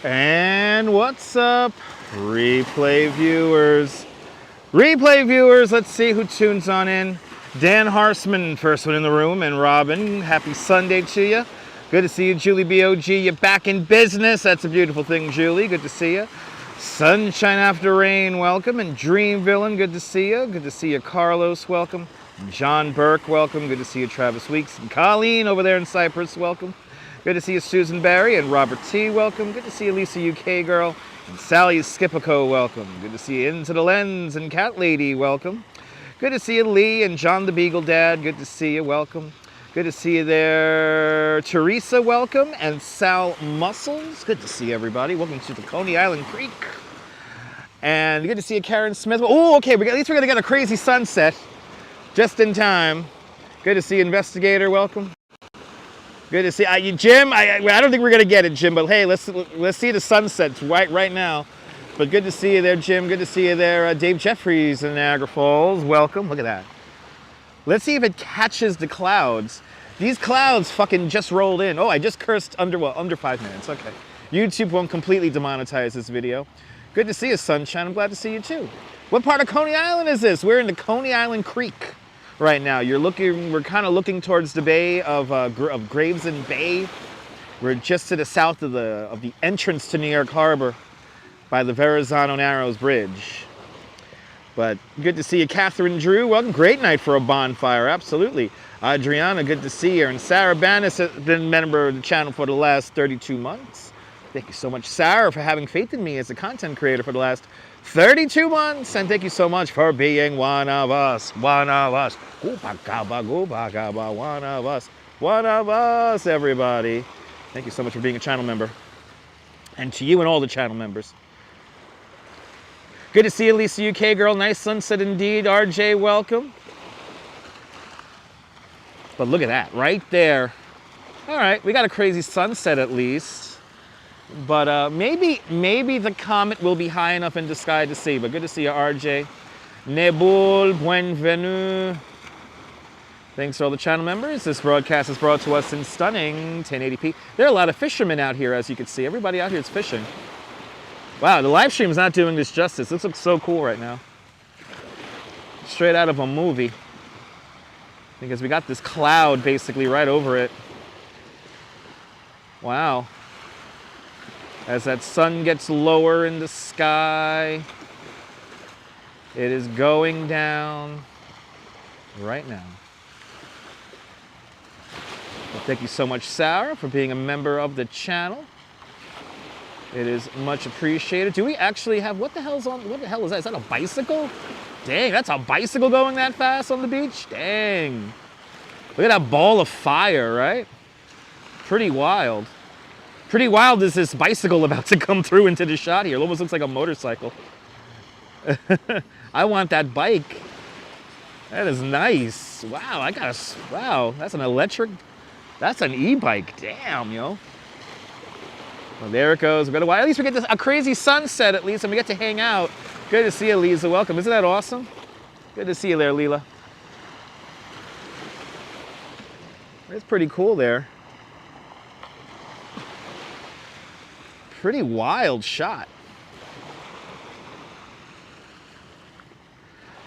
And what's up, replay viewers? Replay viewers, let's see who tunes on in. Dan Harsman, first one in the room, and Robin, happy Sunday to you. Good to see you, Julie BOG. You're back in business. That's a beautiful thing, Julie. Good to see you. Sunshine After Rain, welcome. And Dream Villain, good to see you. Good to see you, Carlos, welcome. John Burke, welcome. Good to see you, Travis Weeks. And Colleen over there in Cyprus, welcome. Good to see you, Susan Barry. And Robert T, welcome. Good to see you, Lisa UK Girl. And Sally Skipico, welcome. Good to see you, Into the Lens. And Cat Lady, welcome. Good to see you, Lee. And John the Beagle Dad, good to see you, welcome. Good to see you there, Teresa, welcome. And Sal Muscles, good to see everybody. Welcome to the Coney Island Creek. And good to see you, Karen Smith. Oh, okay, at least we're gonna get a crazy sunset. Just in time. Good to see you, Investigator, welcome. Good to see you, Jim. I don't think we're gonna get it, Jim, but hey, let's see the sunsets right now. But good to see you there, Jim. Good to see you there, Dave Jeffries in Niagara Falls. Welcome. Look at that. Let's see if it catches the clouds. These clouds fucking just rolled in. Oh, I just cursed under 5 minutes. Okay. YouTube won't completely demonetize this video. Good to see you, Sunshine. I'm glad to see you too. What part of Coney Island is this? We're in the Coney Island Creek right now. We're kind of looking towards the bay of Gravesend Bay. We're just to the south of the entrance to New York Harbor by the Verizon Narrows Bridge. But good to see you, Catherine Drew. Welcome. Great night for a bonfire. Absolutely. Adriana, good to see you. And Sarah Bannis has been a member of the channel for the last 32 months. Thank you so much, Sarah, for having faith in me as a content creator for the last 32 months. And thank you so much for being one of us. One of us. One of us. One of us, everybody. Thank you so much for being a channel member. And to you and all the channel members. Good to see you, Lisa UK Girl. Nice sunset indeed. RJ, welcome. But look at that, right there. All right, we got a crazy sunset at least. But maybe the comet will be high enough in the sky to see. But good to see you, RJ. Nebul, bienvenue. Thanks to all the channel members. This broadcast is brought to us in stunning 1080p. There are a lot of fishermen out here, as you can see. Everybody out here is fishing. Wow, the live stream is not doing this justice. This looks so cool right now. Straight out of a movie. Because we got this cloud basically right over it. Wow. As that sun gets lower in the sky, it is going down right now. Well, thank you so much, Sarah, for being a member of the channel. It is much appreciated. Do we actually have, what the hell is that? Is that a bicycle? Dang, that's a bicycle going that fast on the beach? Dang. Look at that ball of fire, right? Pretty wild. Pretty wild is this bicycle about to come through into the shot here. It almost looks like a motorcycle. I want that bike. That is nice. Wow, wow, that's an electric, that's an e-bike. Damn, yo. Well, there it goes. At least we get a crazy sunset at least, and we get to hang out. Good to see you, Lisa. Welcome. Isn't that awesome? Good to see you there, Leela. It's pretty cool there. Pretty wild shot.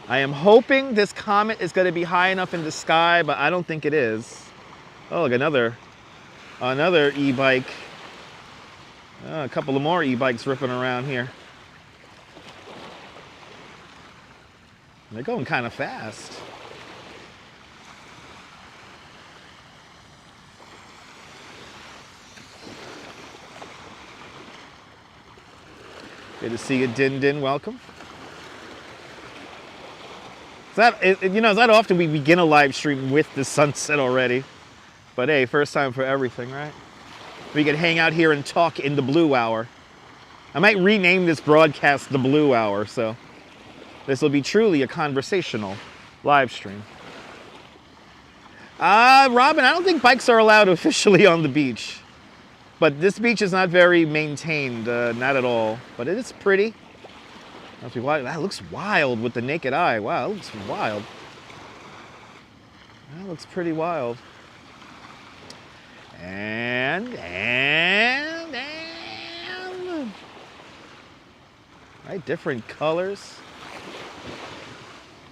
I am hoping this comet is going to be high enough in the sky, but I don't think it is. Oh, look, another e-bike. A couple of more e-bikes ripping around here. They're going kind of fast. Good to see you, Din Din. Welcome. It's not often we begin a live stream with the sunset already. But hey, first time for everything, right? We could hang out here and talk in the blue hour. I might rename this broadcast the Blue Hour, so this will be truly a conversational live stream. Robin, I don't think bikes are allowed officially on the beach. But this beach is not very maintained, not at all. But it is pretty. That looks wild with the naked eye. Wow, that looks wild. That looks pretty wild. And right? Different colors.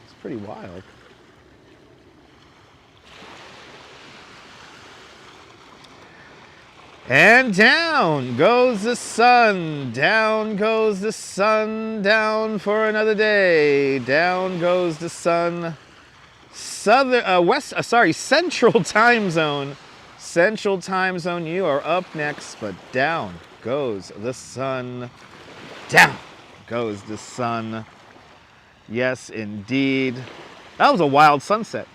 It's pretty wild. And down goes the sun, down goes the sun, down for another day. Down goes the sun. Central time zone. Central time zone, you are up next, but down goes the sun. Down goes the sun. Yes, indeed. That was a wild sunset.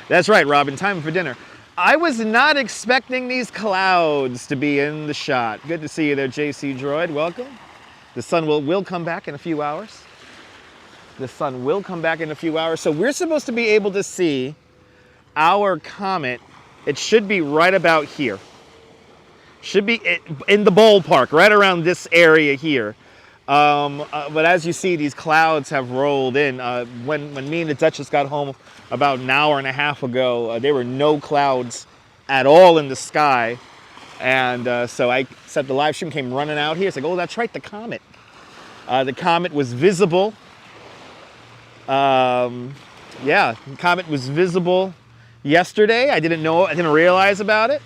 That's right, Robin, time for dinner. I was not expecting these clouds to be in the shot. Good to see you there, JC Droid. Welcome. The sun will come back in a few hours. The sun will come back in a few hours. So we're supposed to be able to see our comet. It should be right about here. Should be in the ballpark, right around this area here. But as you see, these clouds have rolled in. When me and the Duchess got home about an hour and a half ago, there were no clouds at all in the sky. And so I said the live stream came running out here. It's like, oh, that's right, the comet. The comet was visible. Yeah, the comet was visible yesterday. I didn't realize about it.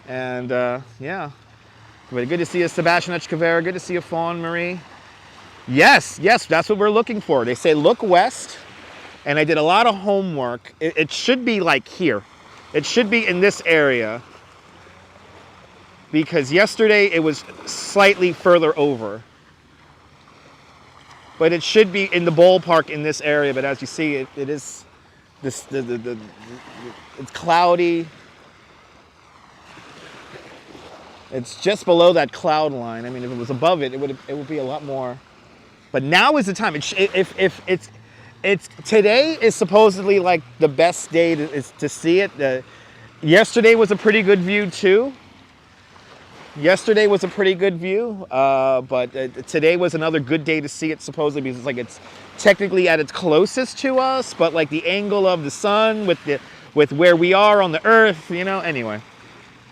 And yeah. But good to see you, Sebastian Echkavera. Good to see you, Fawn Marie. Yes, that's what we're looking for. They say look west, and I did a lot of homework. It should be like here. It should be in this area, because yesterday it was slightly further over. But it should be in the ballpark in this area. But as you see, it is this it's cloudy. It's just below that cloud line. I mean, if it was above it, it would be a lot more. But now is the time. If it's today is supposedly like the best day to see it. Yesterday was a pretty good view too. Yesterday was a pretty good view, but today was another good day to see it supposedly, because it's technically at its closest to us, but like the angle of the sun with where we are on the Earth, you know. Anyway,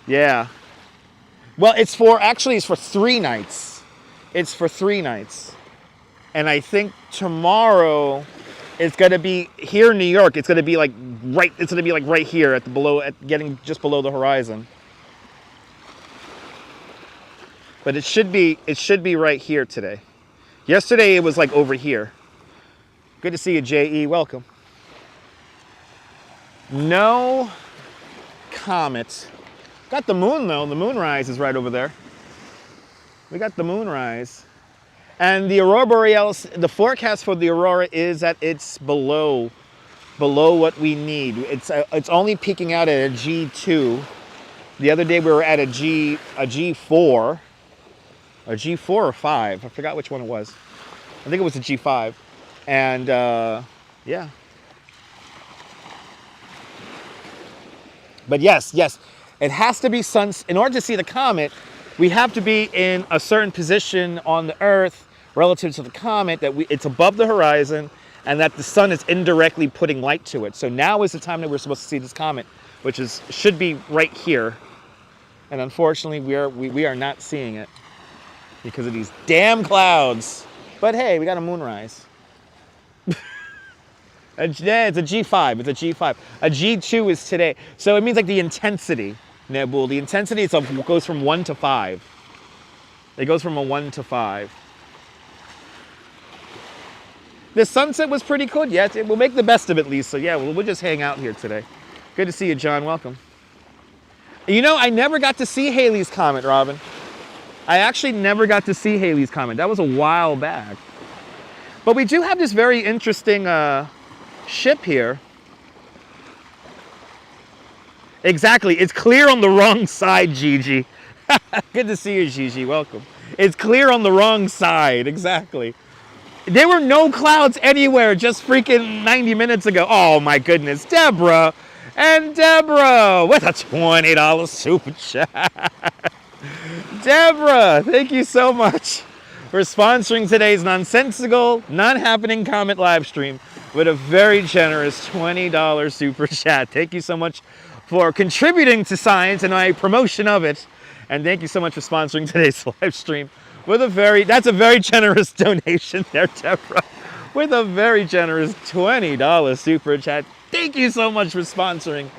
yeah. Well, it's for 3 nights. It's for 3 nights. And I think tomorrow it's going to be here in New York. It's going to be like right here getting just below the horizon. But it should be right here today. Yesterday it was like over here. Good to see you, JE. Welcome. No comet. Got the moon though. The moonrise is right over there. We got the moonrise. And the aurora borealis, the forecast for the aurora is that it's below what we need. It's only peaking out at a G2. The other day we were at a G4. A G4 or 5. I forgot which one it was. I think it was a G5. And yeah. But yes. It has to be in order to see the comet, we have to be in a certain position on the Earth relative to the comet, that it's above the horizon, and that the sun is indirectly putting light to it. So now is the time that we're supposed to see this comet, which should be right here. And unfortunately, we are not seeing it because of these damn clouds. But hey, we got a moonrise. It's a G5. It's a G5. A G2 is today. So it means like the intensity, Nebul. The intensity goes from 1 to 5. It goes from a 1 to 5. The sunset was pretty good. Yeah, we'll make the best of it, Lisa. Yeah, we'll just hang out here today. Good to see you, John. Welcome. You know, I never got to see Halley's Comet, Robin. I actually never got to see Halley's Comet. That was a while back. But we do have this very interesting ship here. Exactly. It's clear on the wrong side, Gigi. Good to see you, Gigi. Welcome. It's clear on the wrong side. Exactly. There were no clouds anywhere just freaking 90 minutes ago. Oh, my goodness. Deborah. And Deborah with a $20 super chat. Deborah, thank you so much for sponsoring today's nonsensical, non-happening Comet live stream with a very generous $20 super chat. Thank you so much for contributing to science and my promotion of it. And thank you so much for sponsoring today's live stream That's a very generous donation there, Deborah. With a very generous $20 super chat. Thank you so much for sponsoring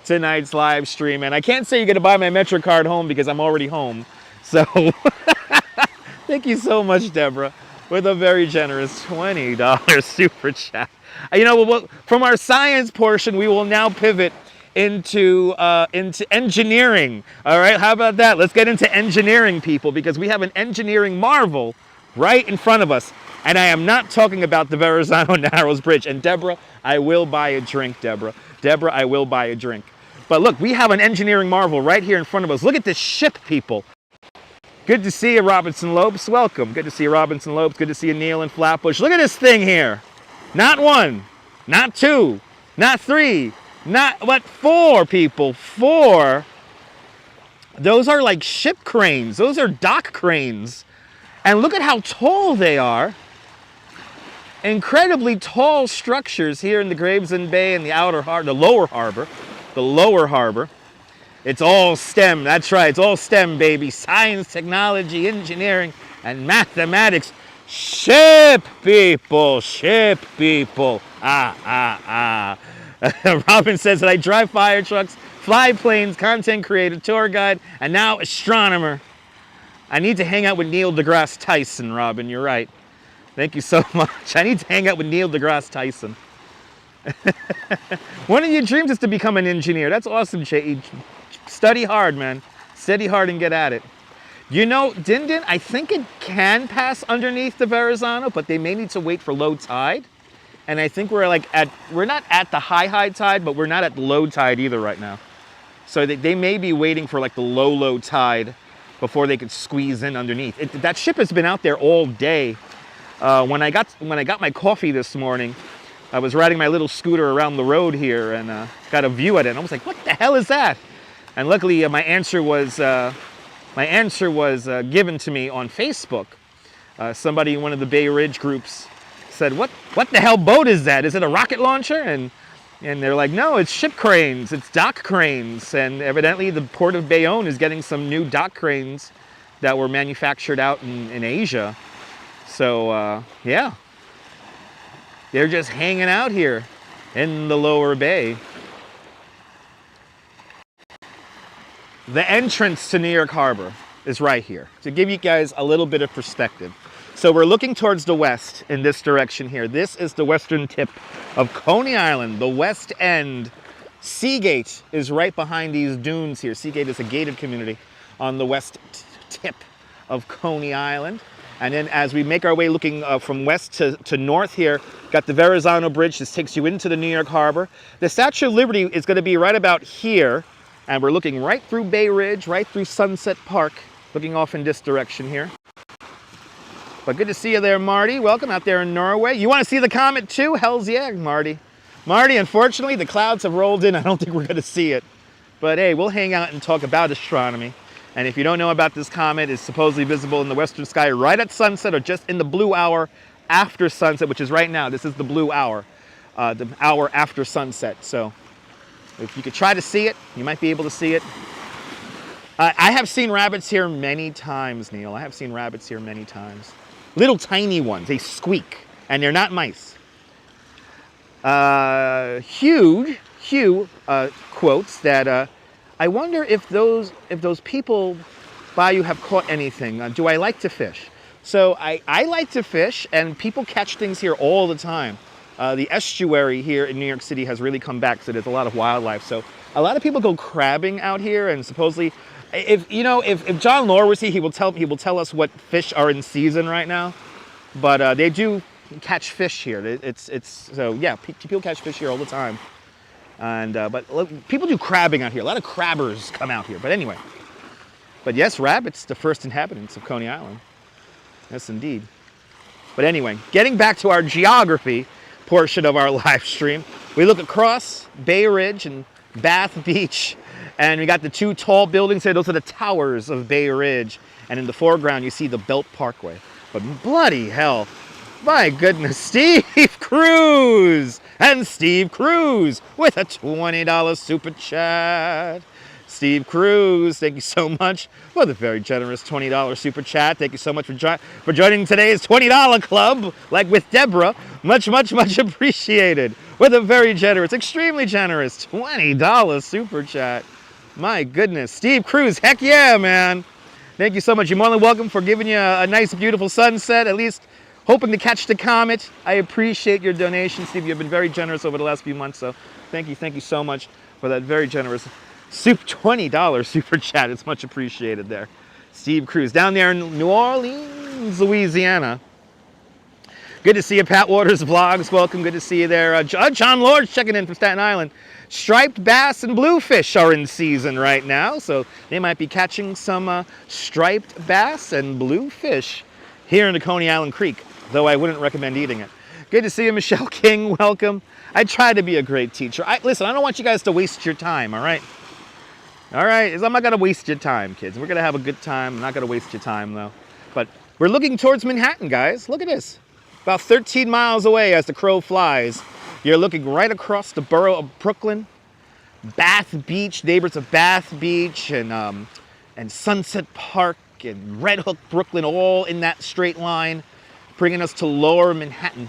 tonight's live stream. And I can't say you're going to buy my MetroCard home because I'm already home. So thank you so much, Deborah, with a very generous $20 super chat. You know, from our science portion, we will now pivot into engineering. All right, how about that? Let's get into engineering, people, because we have an engineering marvel right in front of us. And I am not talking about the Verizon Narrows Bridge. And Deborah, I will buy a drink, Deborah. Deborah, I will buy a drink. But look, we have an engineering marvel right here in front of us. Look at this ship, people. Good to see you, Robinson Lopes. Welcome. Good to see you, Robinson Lopes. Good to see you, Neil and Flatbush. Look at this thing here. Not one, not two, not three, but 4, people. 4. Those are like ship cranes. Those are dock cranes. And look at how tall they are. Incredibly tall structures here in the Gravesend Bay and the outer harbor, the lower harbor. It's all STEM. That's right. It's all STEM, baby. Science, technology, engineering, and mathematics. Ship people. Ship people. Robin says that I drive fire trucks, fly planes, content creator, tour guide, and now astronomer. I need to hang out with Neil deGrasse Tyson, Robin. You're right. Thank you so much. I need to hang out with Neil deGrasse Tyson. One of your dreams is to become an engineer. That's awesome, Jay. Study hard, man. Study hard and get at it. You know, Dindin, I think it can pass underneath the Verrazano, but they may need to wait for low tide. And I think we're not at the high tide, but we're not at low tide either right now. So they may be waiting for like the low tide before they could squeeze in underneath. That ship has been out there all day. When I got my coffee this morning, I was riding my little scooter around the road here and got a view at it. And I was like, "What the hell is that?" And luckily, my answer was given to me on Facebook. Somebody in one of the Bay Ridge groups said, "What the hell boat is that? Is it a rocket launcher?" And they're like, "No, it's ship cranes. It's dock cranes." And evidently, the Port of Bayonne is getting some new dock cranes that were manufactured out in Asia. So, yeah, they're just hanging out here in the lower bay. The entrance to New York Harbor is right here, to give you guys a little bit of perspective. So we're looking towards the west in this direction here. This is the western tip of Coney Island, the west end. Seagate is right behind these dunes here. Seagate is a gated community on the west tip of Coney Island. And then as we make our way looking from west to north here, got the Verrazano Bridge. This takes you into the New York Harbor. The Statue of Liberty is going to be right about here. And we're looking right through Bay Ridge, right through Sunset Park, looking off in this direction here. But good to see you there, Marty. Welcome out there in Norway. You want to see the comet too? Hells yeah, Marty. Marty, unfortunately, the clouds have rolled in. I don't think we're going to see it. But hey, we'll hang out and talk about astronomy. And if you don't know about this comet, it's supposedly visible in the western sky right at sunset or just in the blue hour after sunset, which is right now. This is the blue hour, the hour after sunset. So if you could try to see it, you might be able to see it. I have seen rabbits here many times, Neil. I have seen rabbits here many times. Little tiny ones. They squeak, and they're not mice. Hugh quotes that I wonder if those people by you have caught anything. Do I like to fish? So I like to fish, and people catch things here all the time. The estuary here in New York City has really come back, so there's a lot of wildlife. So a lot of people go crabbing out here, and supposedly, if John Lore was here, he will tell us what fish are in season right now. But they do catch fish here. It's so yeah, people catch fish here all the time. And but people do crabbing out here. A lot of crabbers come out here. But anyway, but yes, rabbits, the first inhabitants of Coney Island. Yes, indeed. But anyway, getting back to our geography portion of our live stream, we look across Bay Ridge and Bath Beach, and we got the two tall buildings here. Those are the towers of Bay Ridge, and in the foreground you see the Belt Parkway. But bloody hell, my goodness, Steve Cruz! And Steve Cruz with a $20 super chat. Steve Cruz, thank you so much for the very generous $20 super chat. Thank you so much for joining today's $20 club, like with Deborah. Much, much, much appreciated. With a very generous, extremely generous $20 super chat. My goodness. Steve Cruz, heck yeah, man. Thank you so much. You're more than welcome for giving you a nice, beautiful sunset, at least hoping to catch the comet. I appreciate your donation, Steve. You've been very generous over the last few months, so thank you so much for that very generous $20 super chat. It's much appreciated there. Steve Cruz down there in New Orleans, Louisiana. Good to see you, Pat Waters Vlogs. Welcome. Good to see you there. John Lord's checking in from Staten Island. Striped bass and bluefish are in season right now, so they might be catching some striped bass and bluefish here in the Coney Island Creek, though I wouldn't recommend eating it. Good to see you, Michelle King. Welcome. I try to be a great teacher. Listen, I don't want you guys to waste your time, all right? All right, I'm not going to waste your time, kids. We're going to have a good time. I'm not going to waste your time, though. But we're looking towards Manhattan, guys. Look at this. About 13 miles away as the crow flies. You're looking right across the borough of Brooklyn. Bath Beach, neighbors of Bath Beach and Sunset Park and Red Hook, Brooklyn, all in that straight line, bringing us to lower Manhattan.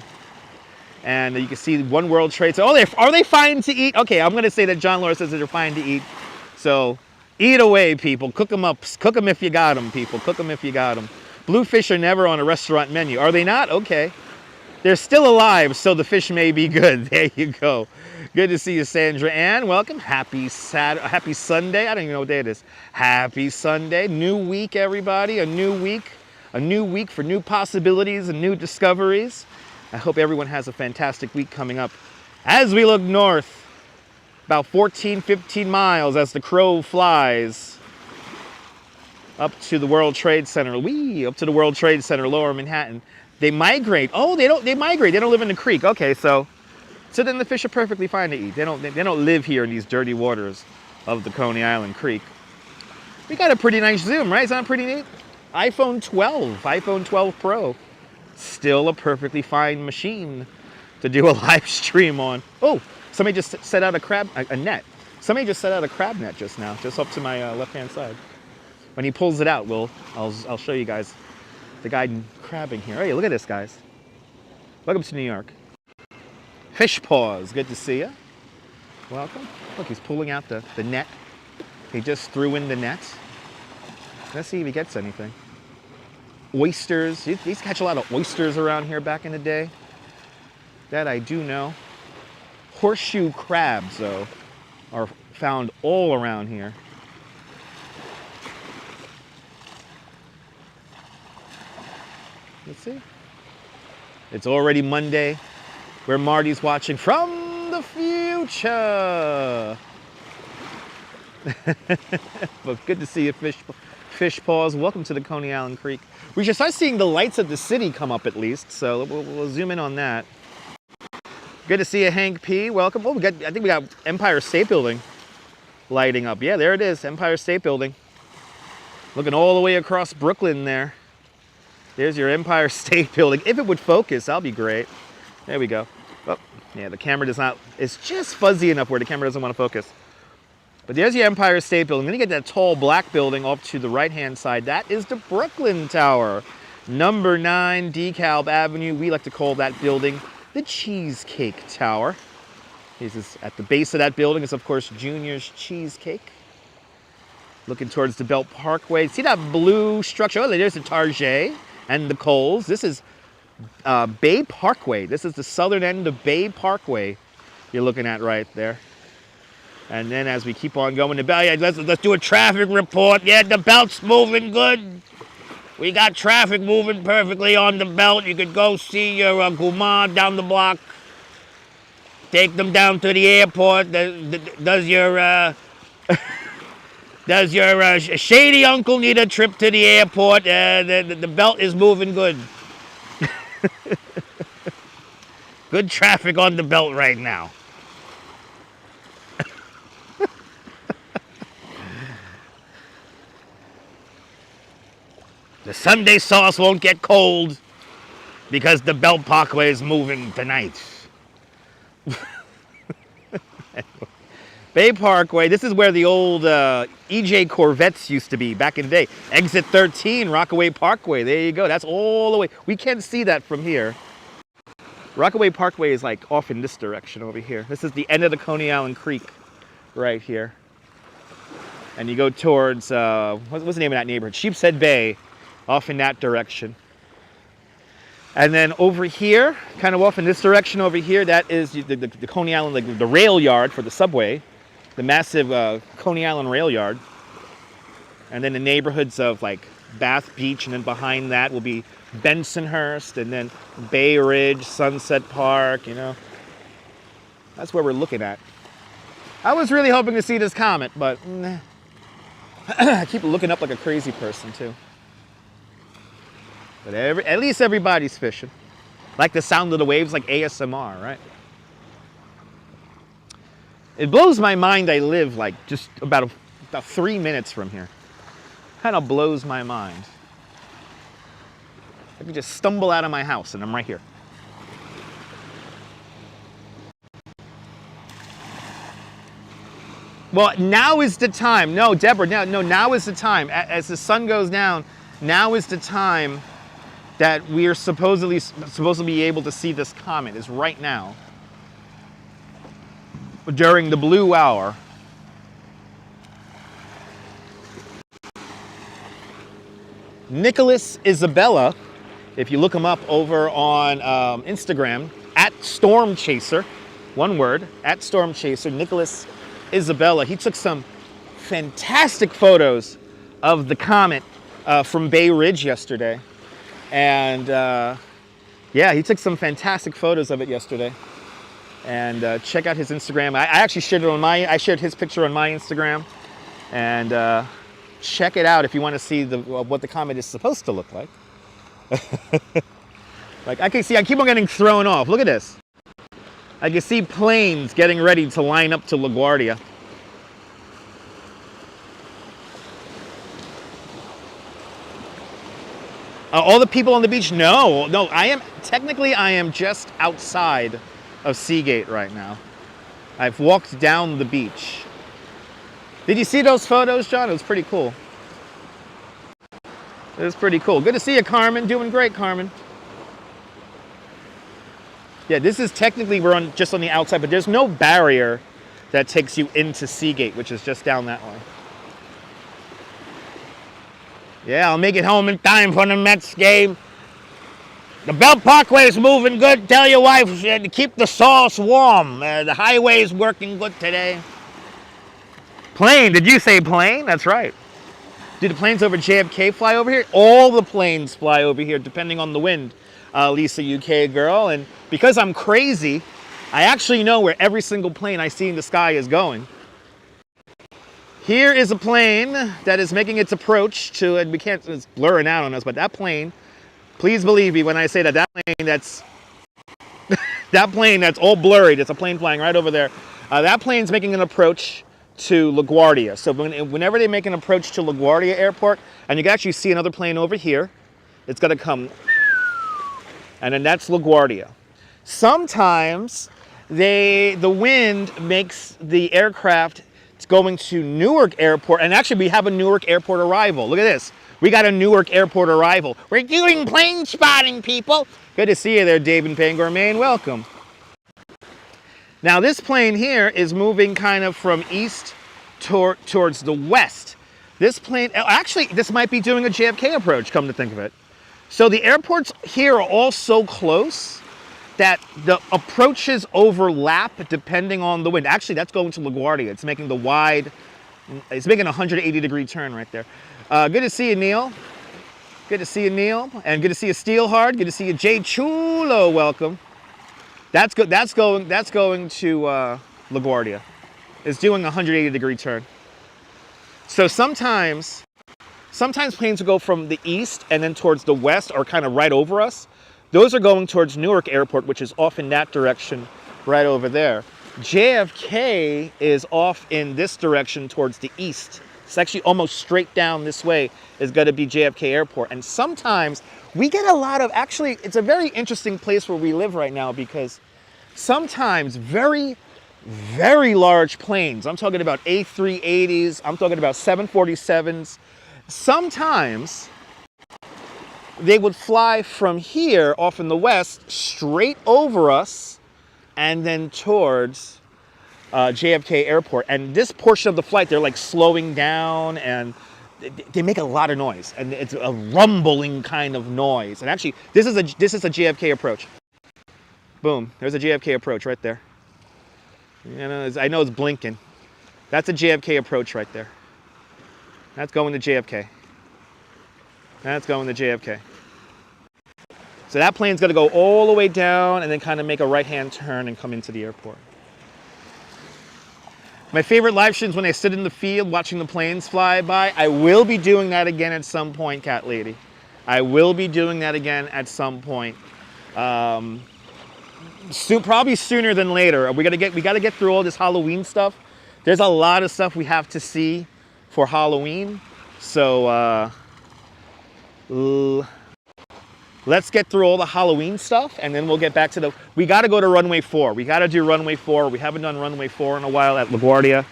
And you can see One World Trade. So, are they fine to eat? Okay, I'm going to say that John Laura says that they're fine to eat. So eat away, people. Cook them up. Cook them if you got them, people. Cook them if you got them. Bluefish are never on a restaurant menu. Are they not? Okay. They're still alive, so the fish may be good. There you go. Good to see you, Sandra Ann. Welcome. Happy Sunday. I don't even know what day it is. Happy Sunday. New week, everybody. A new week. A new week for new possibilities and new discoveries. I hope everyone has a fantastic week coming up. As we look north, about 14, 15 miles as the crow flies up to the World Trade Center. Up to the World Trade Center, lower Manhattan. They migrate. Oh, they migrate. They don't live in the creek. Okay, so then the fish are perfectly fine to eat. They don't live here in these dirty waters of the Coney Island Creek. We got a pretty nice zoom, right? Isn't that pretty neat? iPhone 12 Pro. Still a perfectly fine machine to do a live stream on. Oh, somebody just set out a net. Somebody just set out a crab net just now, just up to my left-hand side. When he pulls it out, I'll show you guys the guy crabbing here. Hey, look at this, guys. Welcome to New York. Fish Paws, good to see you. Welcome. Look, he's pulling out the net. He just threw in the net. Let's see if he gets anything. Oysters. He used to catch a lot of oysters around here back in the day. That I do know. Horseshoe crabs, though, are found all around here. Let's see. It's already Monday, where Marty's watching from the future. But good to see you, Fish Paws. Welcome to the Coney Island Creek. We should start seeing the lights of the city come up at least, so we'll zoom in on that. Good to see you, Hank P. Welcome. Oh, I think we got Empire State Building lighting up. Yeah, there it is, Empire State Building. Looking all the way across Brooklyn there. There's your Empire State Building. If it would focus, that'll be great. There we go. Oh, yeah, the camera does not, it's just fuzzy enough where the camera doesn't want to focus. But there's the Empire State Building. Then you get that tall black building off to the right-hand side. That is the Brooklyn Tower. Number 9 DeKalb Avenue. We like to call that building the Cheesecake Tower. This is at the base of that building is, of course, Junior's Cheesecake. Looking towards the Belt Parkway. See that blue structure? Oh, there's the Target and the Kohl's. This is Bay Parkway. This is the southern end of Bay Parkway you're looking at right there. And then as we keep on going to Belt, yeah, let's do a traffic report. Yeah, the Belt's moving good. We got traffic moving perfectly on the Belt. You could go see your Guma down the block. Take them down to the airport. Does your shady uncle need a trip to the airport? The Belt is moving good. Good traffic on the Belt right now. The Sunday sauce won't get cold because the Belt Parkway is moving tonight. But Bay Parkway. This is where the old EJ Corvettes used to be back in the day. Exit 13, Rockaway Parkway. There you go. That's all the way. We can't see that from here. Rockaway Parkway is like off in this direction over here. This is the end of the Coney Island Creek right here. And you go towards, what's the name of that neighborhood? Sheepshead Bay, off in that direction. And then over here, kind of off in this direction over here, that is the Coney Island, like the rail yard for the subway. The massive Coney Island rail yard. And then the neighborhoods of like Bath Beach, and then behind that will be Bensonhurst, and then Bay Ridge, Sunset Park, you know. That's where we're looking at. I was really hoping to see this comet, but I keep looking up like a crazy person too. But at least everybody's fishing. Like the sound of the waves, like ASMR, right? It blows my mind I live like just about 3 minutes from here. Kind of blows my mind. I can just stumble out of my house and I'm right here. Well, now is the time. No, Deborah, now is the time. As the sun goes down, now is the time that we are supposed to be able to see this comet, is right now. During the blue hour. Nicholas Isabella, if you look him up over on Instagram, at Storm Chaser, one word, at Storm Chaser, Nicholas Isabella. He took some fantastic photos of the comet from Bay Ridge yesterday. And yeah, he took some fantastic photos of it yesterday. And check out his Instagram. I actually shared it on I shared his picture on my Instagram. And check it out if you want to see what the comet is supposed to look like. Like I keep on getting thrown off. Look at this. I can see planes getting ready to line up to LaGuardia. All the people on the beach? No, I am just outside of Seagate right now. I've walked down the beach. Did you see those photos, John? It was pretty cool. It was pretty cool. Good to see you, Carmen. Doing great, Carmen. Yeah, this is technically, we're just on the outside, but there's no barrier that takes you into Seagate, which is just down that way. Yeah, I'll make it home in time for the Mets game. The Belt Parkway is moving good. Tell your wife to keep the sauce warm. The highway is working good today. Plane, did you say plane? That's right. Do the planes over JFK fly over here? All the planes fly over here, depending on the wind, Lisa UK girl. And because I'm crazy, I actually know where every single plane I see in the sky is going. Here is a plane that is making its approach to, and it's blurring out on us, but that plane, please believe me when I say that plane that's all blurry, there's a plane flying right over there. That plane's making an approach to LaGuardia. So whenever they make an approach to LaGuardia Airport, and you can actually see another plane over here, it's going to come, and then that's LaGuardia. Sometimes the wind makes the aircraft going to Newark Airport, and actually we have a Newark Airport arrival. Look at this. We got a Newark Airport arrival. We're doing plane spotting, people. Good to see you there, Dave and Payne Gourmet, and welcome. Now this plane here is moving kind of from east towards the west. This plane, actually, this might be doing a JFK approach, come to think of it. So the airports here are all so close that the approaches overlap depending on the wind. Actually, that's going to LaGuardia. It's making it's making a 180-degree turn right there. Good to see you, Neil. Good to see you, Neil. And good to see you, Steelhard. Good to see you, Jay Chulo. Welcome. That's going to LaGuardia. It's doing a 180-degree turn. So sometimes planes will go from the east and then towards the west, or kind of right over us. Those are going towards Newark Airport, which is off in that direction right over there. JFK is off in this direction towards the east. It's actually almost straight down this way is going to be JFK Airport. And sometimes we get a lot of, actually, it's a very interesting place where we live right now, because sometimes very very large planes. I'm talking about A380s. I'm talking about 747s. Sometimes they would fly from here off in the west straight over us and then towards JFK Airport. And this portion of the flight, they're like slowing down and they make a lot of noise. And it's a rumbling kind of noise. And actually, this is a JFK approach. Boom, there's a JFK approach right there. You know, I know it's blinking. That's a JFK approach right there. That's going to JFK. That's going to JFK. So that plane's going to go all the way down and then kind of make a right-hand turn and come into the airport. My favorite live streams when I sit in the field watching the planes fly by. I will be doing that again at some point, Cat Lady. I will be doing that again at some point. Probably sooner than later. We got to get through all this Halloween stuff. There's a lot of stuff we have to see for Halloween. So let's get through all the Halloween stuff, and then we'll get back to we got to go to runway 4. We got to do runway 4. We haven't done runway 4 in a while at LaGuardia,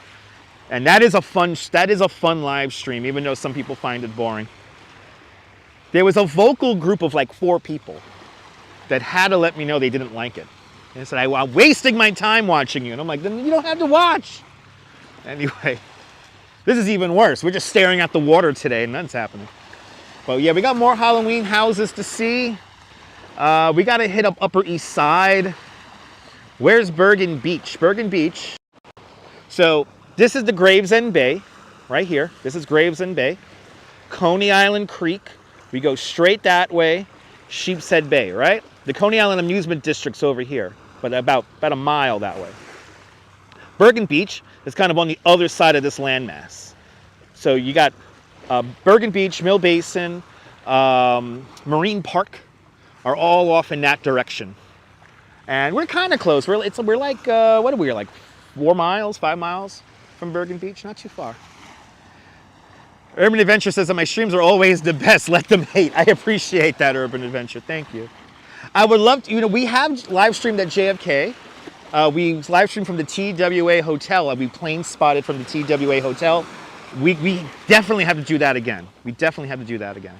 and that is a fun live stream, even though some people find it boring. There was a vocal group of like 4 people that had to let me know they didn't like it. And they said, I'm wasting my time watching you. And I'm like, then you don't have to watch. Anyway, this is even worse. We're just staring at the water today and nothing's happening. But yeah, we got more Halloween houses to see. We got to hit up Upper East Side. Where's Bergen Beach? Bergen Beach. So this is the Gravesend Bay right here. This is Gravesend Bay. Coney Island Creek. We go straight that way. Sheepshead Bay, right? The Coney Island Amusement District's over here, but about a mile that way. Bergen Beach is kind of on the other side of this landmass. So you got Bergen Beach, Mill Basin, Marine Park are all off in that direction. And we're kind of close. We're like, what are we, like 4 miles, 5 miles from Bergen Beach? Not too far. Urban Adventure says that my streams are always the best. Let them hate. I appreciate that, Urban Adventure. Thank you. I would love to, we have live streamed at JFK. We live streamed from the TWA Hotel. We plane spotted from the TWA Hotel. We definitely have to do that again. We definitely have to do that again.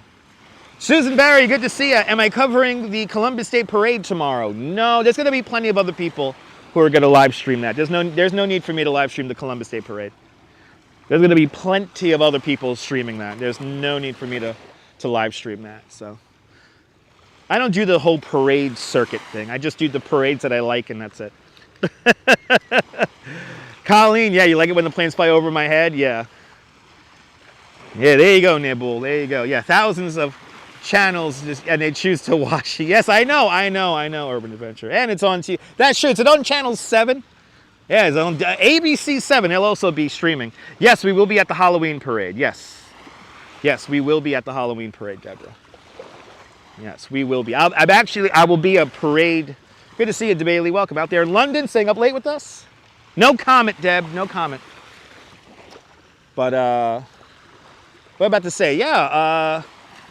Susan Barry, good to see you. Am I covering the Columbus Day Parade tomorrow? No, there's going to be plenty of other people who are going to live stream that. There's no need for me to live stream the Columbus Day Parade. There's going to be plenty of other people streaming that. There's no need for me to live stream that. So I don't do the whole parade circuit thing. I just do the parades that I like, and that's it. Colleen, yeah, you like it when the planes fly over my head? Yeah. Yeah, there you go, Nibble. There you go. Yeah, thousands of channels, and they choose to watch. Yes, I know, Urban Adventure. And it's on it's on channel 7. Yeah, it's on ABC 7. They'll also be streaming. Yes, we will be at the Halloween parade. Yes. Yes, we will be at the Halloween parade, Deborah. Yes, we will be. I will be a parade. Good to see you, DeBailey. Welcome out there in London, staying up late with us. No comment, Deb. No comment. But, what I'm about to say, yeah,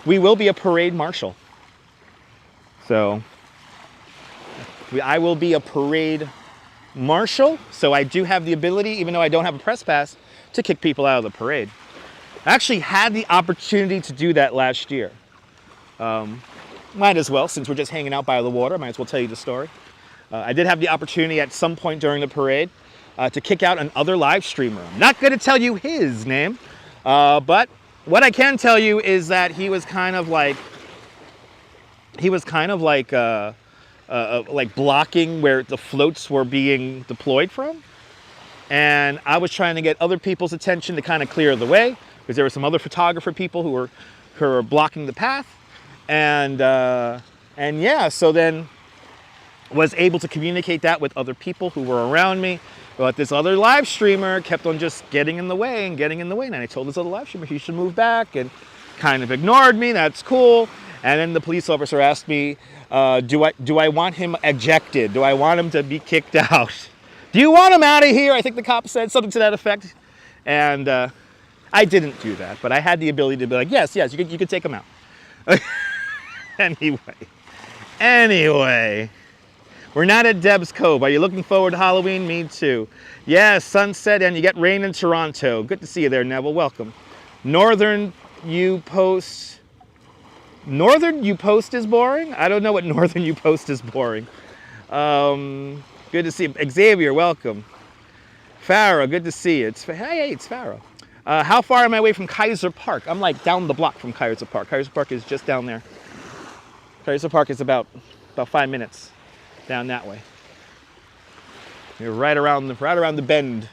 we will be a parade marshal. So, I will be a parade marshal, so I do have the ability, even though I don't have a press pass, to kick people out of the parade. I actually had the opportunity to do that last year. Might as well, since we're just hanging out by the water, might as well tell you the story. I did have the opportunity at some point during the parade to kick out another live streamer. I'm not going to tell you his name, but what I can tell you is that he was kind of like blocking where the floats were being deployed from. And I was trying to get other people's attention to kind of clear the way, because there were some other photographer people who were blocking the path. And yeah, so then was able to communicate that with other people who were around me. But this other live streamer kept on just getting in the way. And I told this other live streamer he should move back, and kind of ignored me. That's cool. And then the police officer asked me, do I want him ejected? Do I want him to be kicked out? Do you want him out of here? I think the cop said something to that effect. And I didn't do that, but I had the ability to be like, yes, you could take him out. Anyway. We're not at Deb's Cove. Are you looking forward to Halloween? Me too. Yeah, sunset and you get rain in Toronto. Good to see you there, Neville. Welcome. Northern U Post. Northern U Post is boring? I don't know what Northern U Post is boring. Good to see you. Xavier, welcome. Farah, good to see you. Hey, it's Farah. How far am I away from Kaiser Park? I'm like down the block from Kaiser Park. Kaiser Park is just down there. Kaiser Park is about 5 minutes down that way. You're right around the bend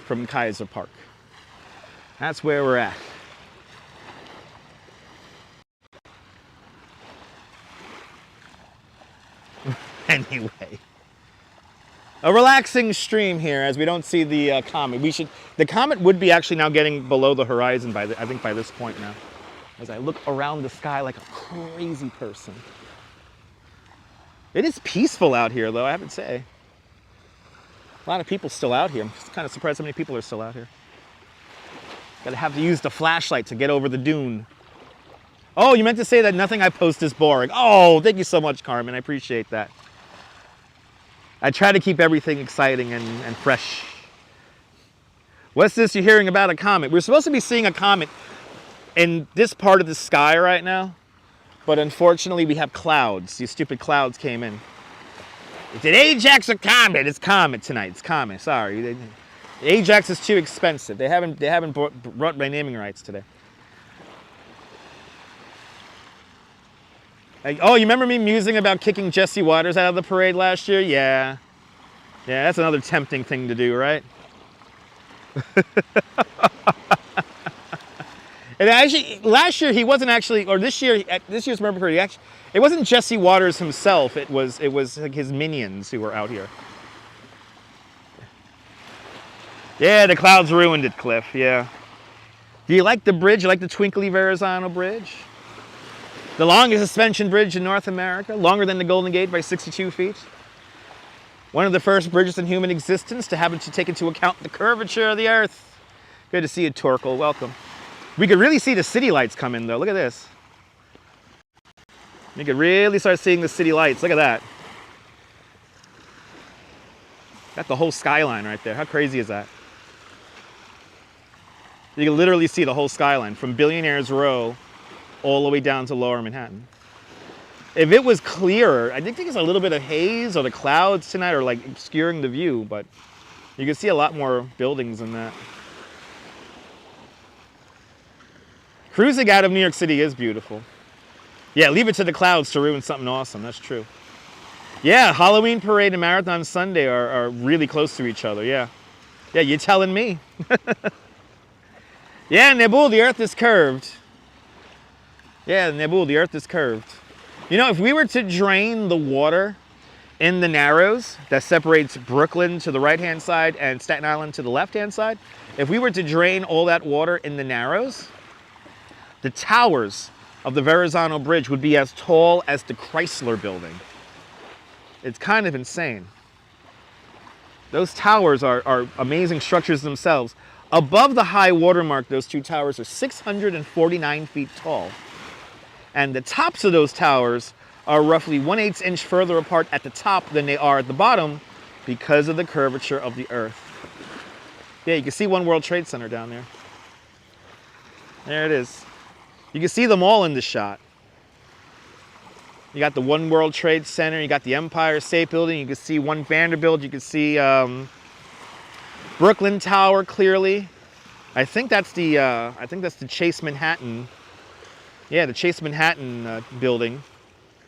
from Kaiser Park. That's where we're at. Anyway, a relaxing stream here as we don't see the comet. The comet would be actually now getting below the horizon I think by this point now, as I look around the sky like a crazy person. It is peaceful out here, though, I have to say. A lot of people still out here. I'm just kind of surprised how many people are still out here. Gotta have to use the flashlight to get over the dune. Oh, you meant to say that nothing I post is boring. Oh, thank you so much, Carmen. I appreciate that. I try to keep everything exciting and fresh. What's this you're hearing about a comet? We're supposed to be seeing a comet in this part of the sky right now, but unfortunately we have clouds. These stupid clouds came in. Is it Ajax or Comet? It's Comet tonight. It's Comet. Sorry. Ajax is too expensive. They haven't brought my naming rights today. Oh, you remember me musing about kicking Jesse Waters out of the parade last year? Yeah. Yeah, that's another tempting thing to do, right? And actually, last year he wasn't actually, or this year's Remember Parade, it wasn't Jesse Waters himself. It was like his minions who were out here. Yeah, the clouds ruined it, Cliff. Yeah. Do you like the bridge? You like the twinkly Verizon Bridge? The longest suspension bridge in North America, longer than the Golden Gate by 62 feet. One of the first bridges in human existence to happen to take into account the curvature of the Earth. Good to see you, Torkel. Welcome. We could really see the city lights come in, though. Look at this. You could really start seeing the city lights. Look at that. Got the whole skyline right there. How crazy is that? You can literally see the whole skyline from Billionaires Row all the way down to Lower Manhattan. If it was clearer, I think there's a little bit of haze or the clouds tonight are like obscuring the view, but you can see a lot more buildings than that. Cruising out of New York City is beautiful. Yeah, leave it to the clouds to ruin something awesome. That's true. Yeah, Halloween Parade and Marathon Sunday are really close to each other. Yeah. Yeah, you're telling me. Yeah, Nebul, the Earth is curved. Yeah, Nebul, the Earth is curved. You know, if we were to drain the water in the Narrows that separates Brooklyn to the right-hand side and Staten Island to the left-hand side, if we were to drain all that water in the Narrows, the towers of the Verrazano Bridge would be as tall as the Chrysler Building. It's kind of insane. Those towers are amazing structures themselves. Above the high water mark, those two towers are 649 feet tall. And the tops of those towers are roughly 1/8 inch further apart at the top than they are at the bottom because of the curvature of the Earth. Yeah, you can see One World Trade Center down there. There it is. You can see them all in this shot. You got the One World Trade Center, you got the Empire State Building, you can see One Vanderbilt, you can see Brooklyn Tower clearly. I think that's the Chase Manhattan. Yeah, the Chase Manhattan building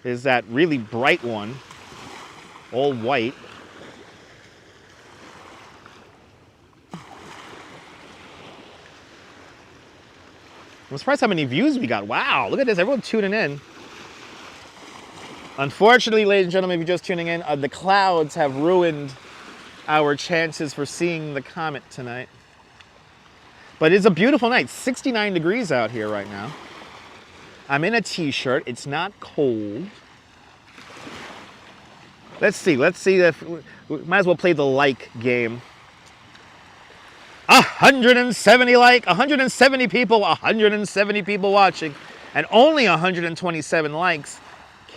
is that really bright one, all white. I'm surprised how many views we got. Wow, look at this, everyone tuning in. Unfortunately, ladies and gentlemen, if you're just tuning in, the clouds have ruined our chances for seeing the comet tonight. But it's a beautiful night, 69 degrees out here right now. I'm in a t-shirt, it's not cold. Let's see if, we might as well play the like game. 170 people, 170 people watching, and only 127 likes.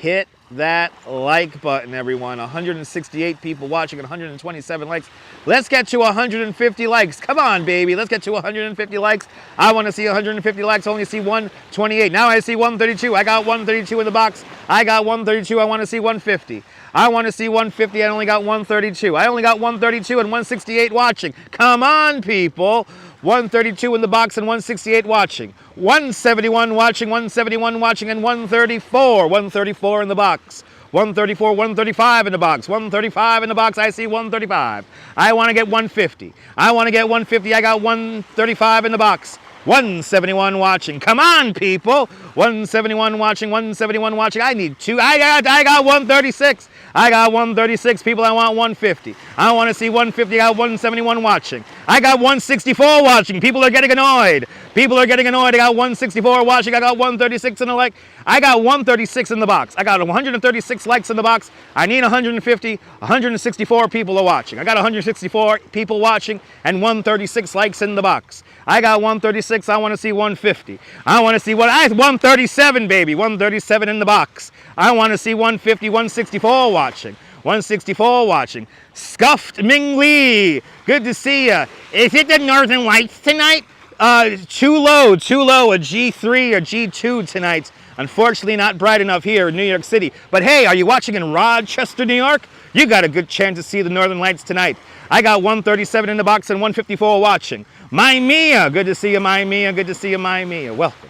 Get that like button, everyone. 168 people watching and 127 likes. Let's get to 150 likes. Come on, baby. Let's get to 150 likes. I want to see 150 likes. I only see 128. Now I see 132. I got 132 in the box. I got 132. I want to see 150. I want to see 150. I only got 132. I only got 132 and 168 watching. Come on, people. 132 in the box and 168 watching. 171 watching, 171 watching, and 134. 134 in the box. 134, 135 in the box. 135 in the box. I see 135. I want to get 150. I want to get 150. I got 135 in the box. 171 watching. Come on, people. 171 watching, 171 watching. I need two. I got 136. I got 136 people. I want 150. I want to see 150. I got 171 watching. I got 164 watching. People are getting annoyed. People are getting annoyed. I got 164 watching. I got 136 in the like. I got 136 in the box. I got 136 likes in the box. I need 150. 164 people are watching. I got 164 people watching and 136 likes in the box. I got 136. I want to see 150. I want to see 137, baby. 137 in the box. I want to see 150. 164 watching. 164 watching. Scuffed Ming Lee. Good to see ya. Is it the Northern Lights tonight? Too low. A G3 or G2 tonight. Unfortunately, not bright enough here in New York City. But hey, are you watching in Rochester, New York? You got a good chance to see the Northern Lights tonight. I got 137 in the box and 154 watching. My Mia, good to see you, my Mia. Good to see you, my Mia. Welcome.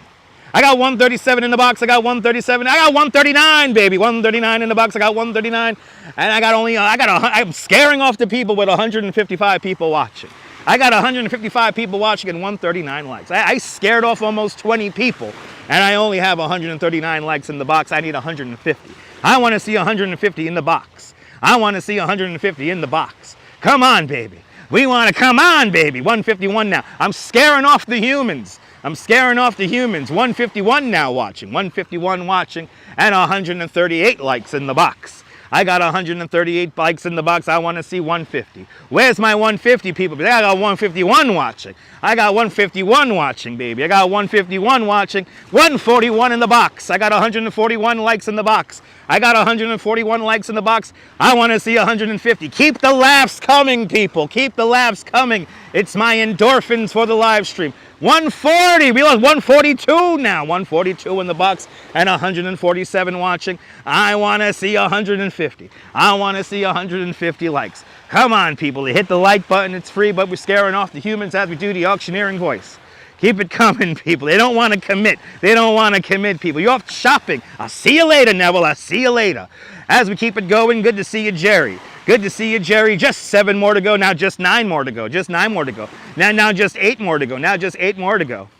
I got 137 in the box. I got 137. I got 139, baby. 139 in the box. I got 139, and I'm scaring off the people with 155 people watching. I got 155 people watching and 139 likes. I scared off almost 20 people, and I only have 139 likes in the box. I need 150. I want to see 150 in the box. I want to see 150 in the box. Come on, baby. We want to come on, baby. 151 now. I'm scaring off the humans. 151 now watching. 151 watching and 138 likes in the box. I got 138 likes in the box. I want to see 150. Where's my 150 people? I got 151 watching. I got 151 watching, baby. I got 151 watching. 141 in the box. I got 141 likes in the box. I got 141 likes in the box. I want to see 150. Keep the laughs coming, people. Keep the laughs coming. It's my endorphins for the live stream. 140. We lost 142 now. 142 in the box and 147 watching. I want to see 150. I want to see 150 likes. Come on, people. Hit the like button. It's free, but we're scaring off the humans as we do the auctioneering voice. Keep it coming, people. They don't want to commit. They don't want to commit, people. You're off shopping. I'll see you later, Neville. I'll see you later. As we keep it going, good to see you, Jerry. Good to see you, Jerry. Just 7 more to go. Now just 9 more to go. Just 9 more to go. Now just 8 more to go. Now just 8 more to go.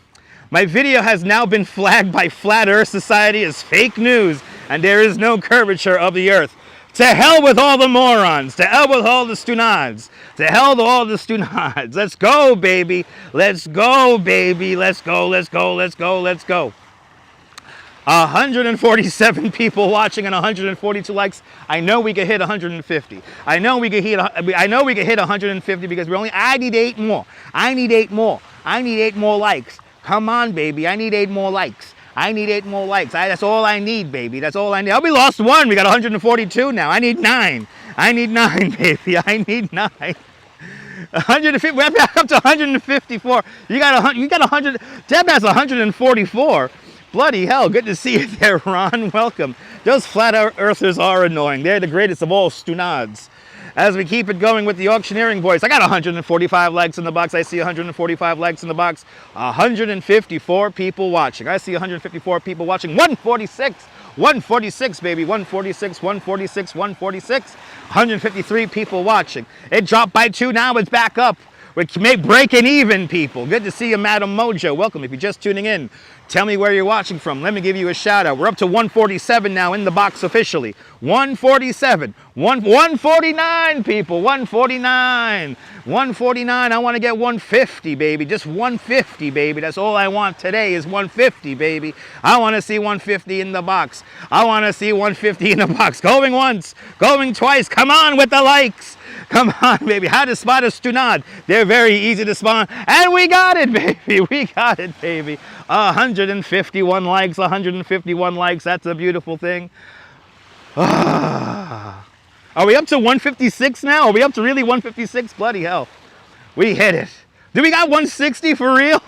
My video has now been flagged by Flat Earth Society as fake news, and there is no curvature of the Earth. To hell with all the morons. To hell with all the stunads. To hell with all the stunads. Let's go, baby. Let's go, baby. Let's go, let's go, let's go, let's go. 147 people watching and 142 likes. I know we could hit 150. I know we could hit 150 because I need 8 more. I need 8 more. I need 8 more likes. Come on, baby. I need 8 more likes. I need 8 more likes. That's all I need, baby. That's all I need. Oh, we lost 1. We got 142 now. I need 9. I need 9, baby. I need 9. 150. We're back up to 154. You got 100. Deb has 144. Bloody hell. Good to see you there, Ron. Welcome. Those flat earthers are annoying. They're the greatest of all stunads. As we keep it going with the auctioneering voice, I got 145 likes in the box. I see 145 likes in the box. 154 people watching. I see 154 people watching. 146. 146, baby. 146, 146, 146. 153 people watching. It dropped by 2. Now it's back up. We're breaking even, people. Good to see you, Madam Mojo. Welcome. If you're just tuning in, tell me where you're watching from. Let me give you a shout out. We're up to 147 now in the box officially. 147. 149, people. 149. 149. I want to get 150, baby. Just 150, baby. That's all I want today is 150, baby. I want to see 150 in the box. I want to see 150 in the box. Going once. Going twice. Come on with the likes. Come on, baby. How to spot a stunad? They're very easy to spawn. And we got it, baby. We got it, baby. 151 likes. 151 likes. That's a beautiful thing. Are we up to 156 now? Are we up to really 156? Bloody hell. We hit it. Did we got 160 for real?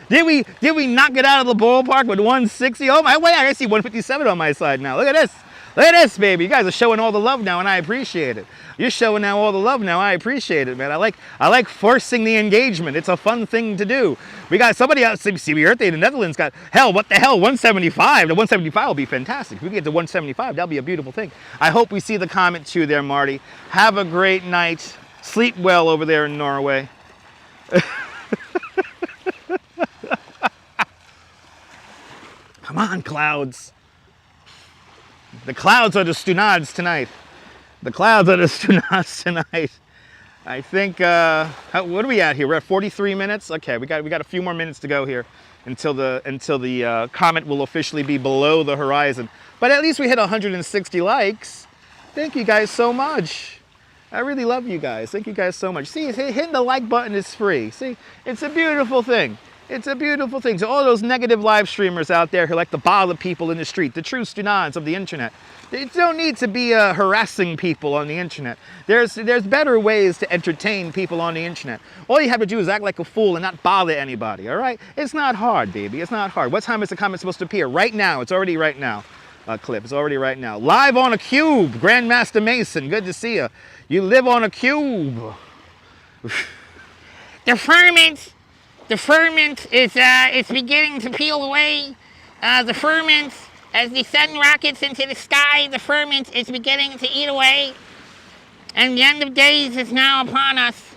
Did we knock it out of the ballpark with 160? Oh my way, I see 157 on my side now. Look at this. Look at this, baby. You guys are showing all the love now, and I appreciate it. You're showing now all the love now. I appreciate it, man. I like forcing the engagement. It's a fun thing to do. We got somebody else, CB Earth Day in the Netherlands got, hell, what the hell, 175. The 175 will be fantastic. If we get to 175, that'll be a beautiful thing. I hope we see the Comet too there, Marty. Have a great night. Sleep well over there in Norway. Come on, clouds. The clouds are the Stunads tonight. The clouds are the Stunads tonight. I think, what are we at here? We're at 43 minutes? Okay, we got a few more minutes to go here until the comet will officially be below the horizon. But at least we hit 160 likes. Thank you guys so much. I really love you guys. Thank you guys so much. See, hitting the like button is free. See, it's a beautiful thing. It's a beautiful thing. So all those negative live streamers out there who like to bother people in the street, the true Stunads of the internet, they don't need to be harassing people on the internet. There's better ways to entertain people on the internet. All you have to do is act like a fool and not bother anybody, all right? It's not hard, baby. It's not hard. What time is the comment supposed to appear? Right now. It's already right now. Clip. It's already right now. Live on a cube. Grandmaster Mason. Good to see you. You live on a cube. The ferment is it's beginning to peel away. The ferment, as the sun rockets into the sky, the ferment is beginning to eat away. And the end of days is now upon us.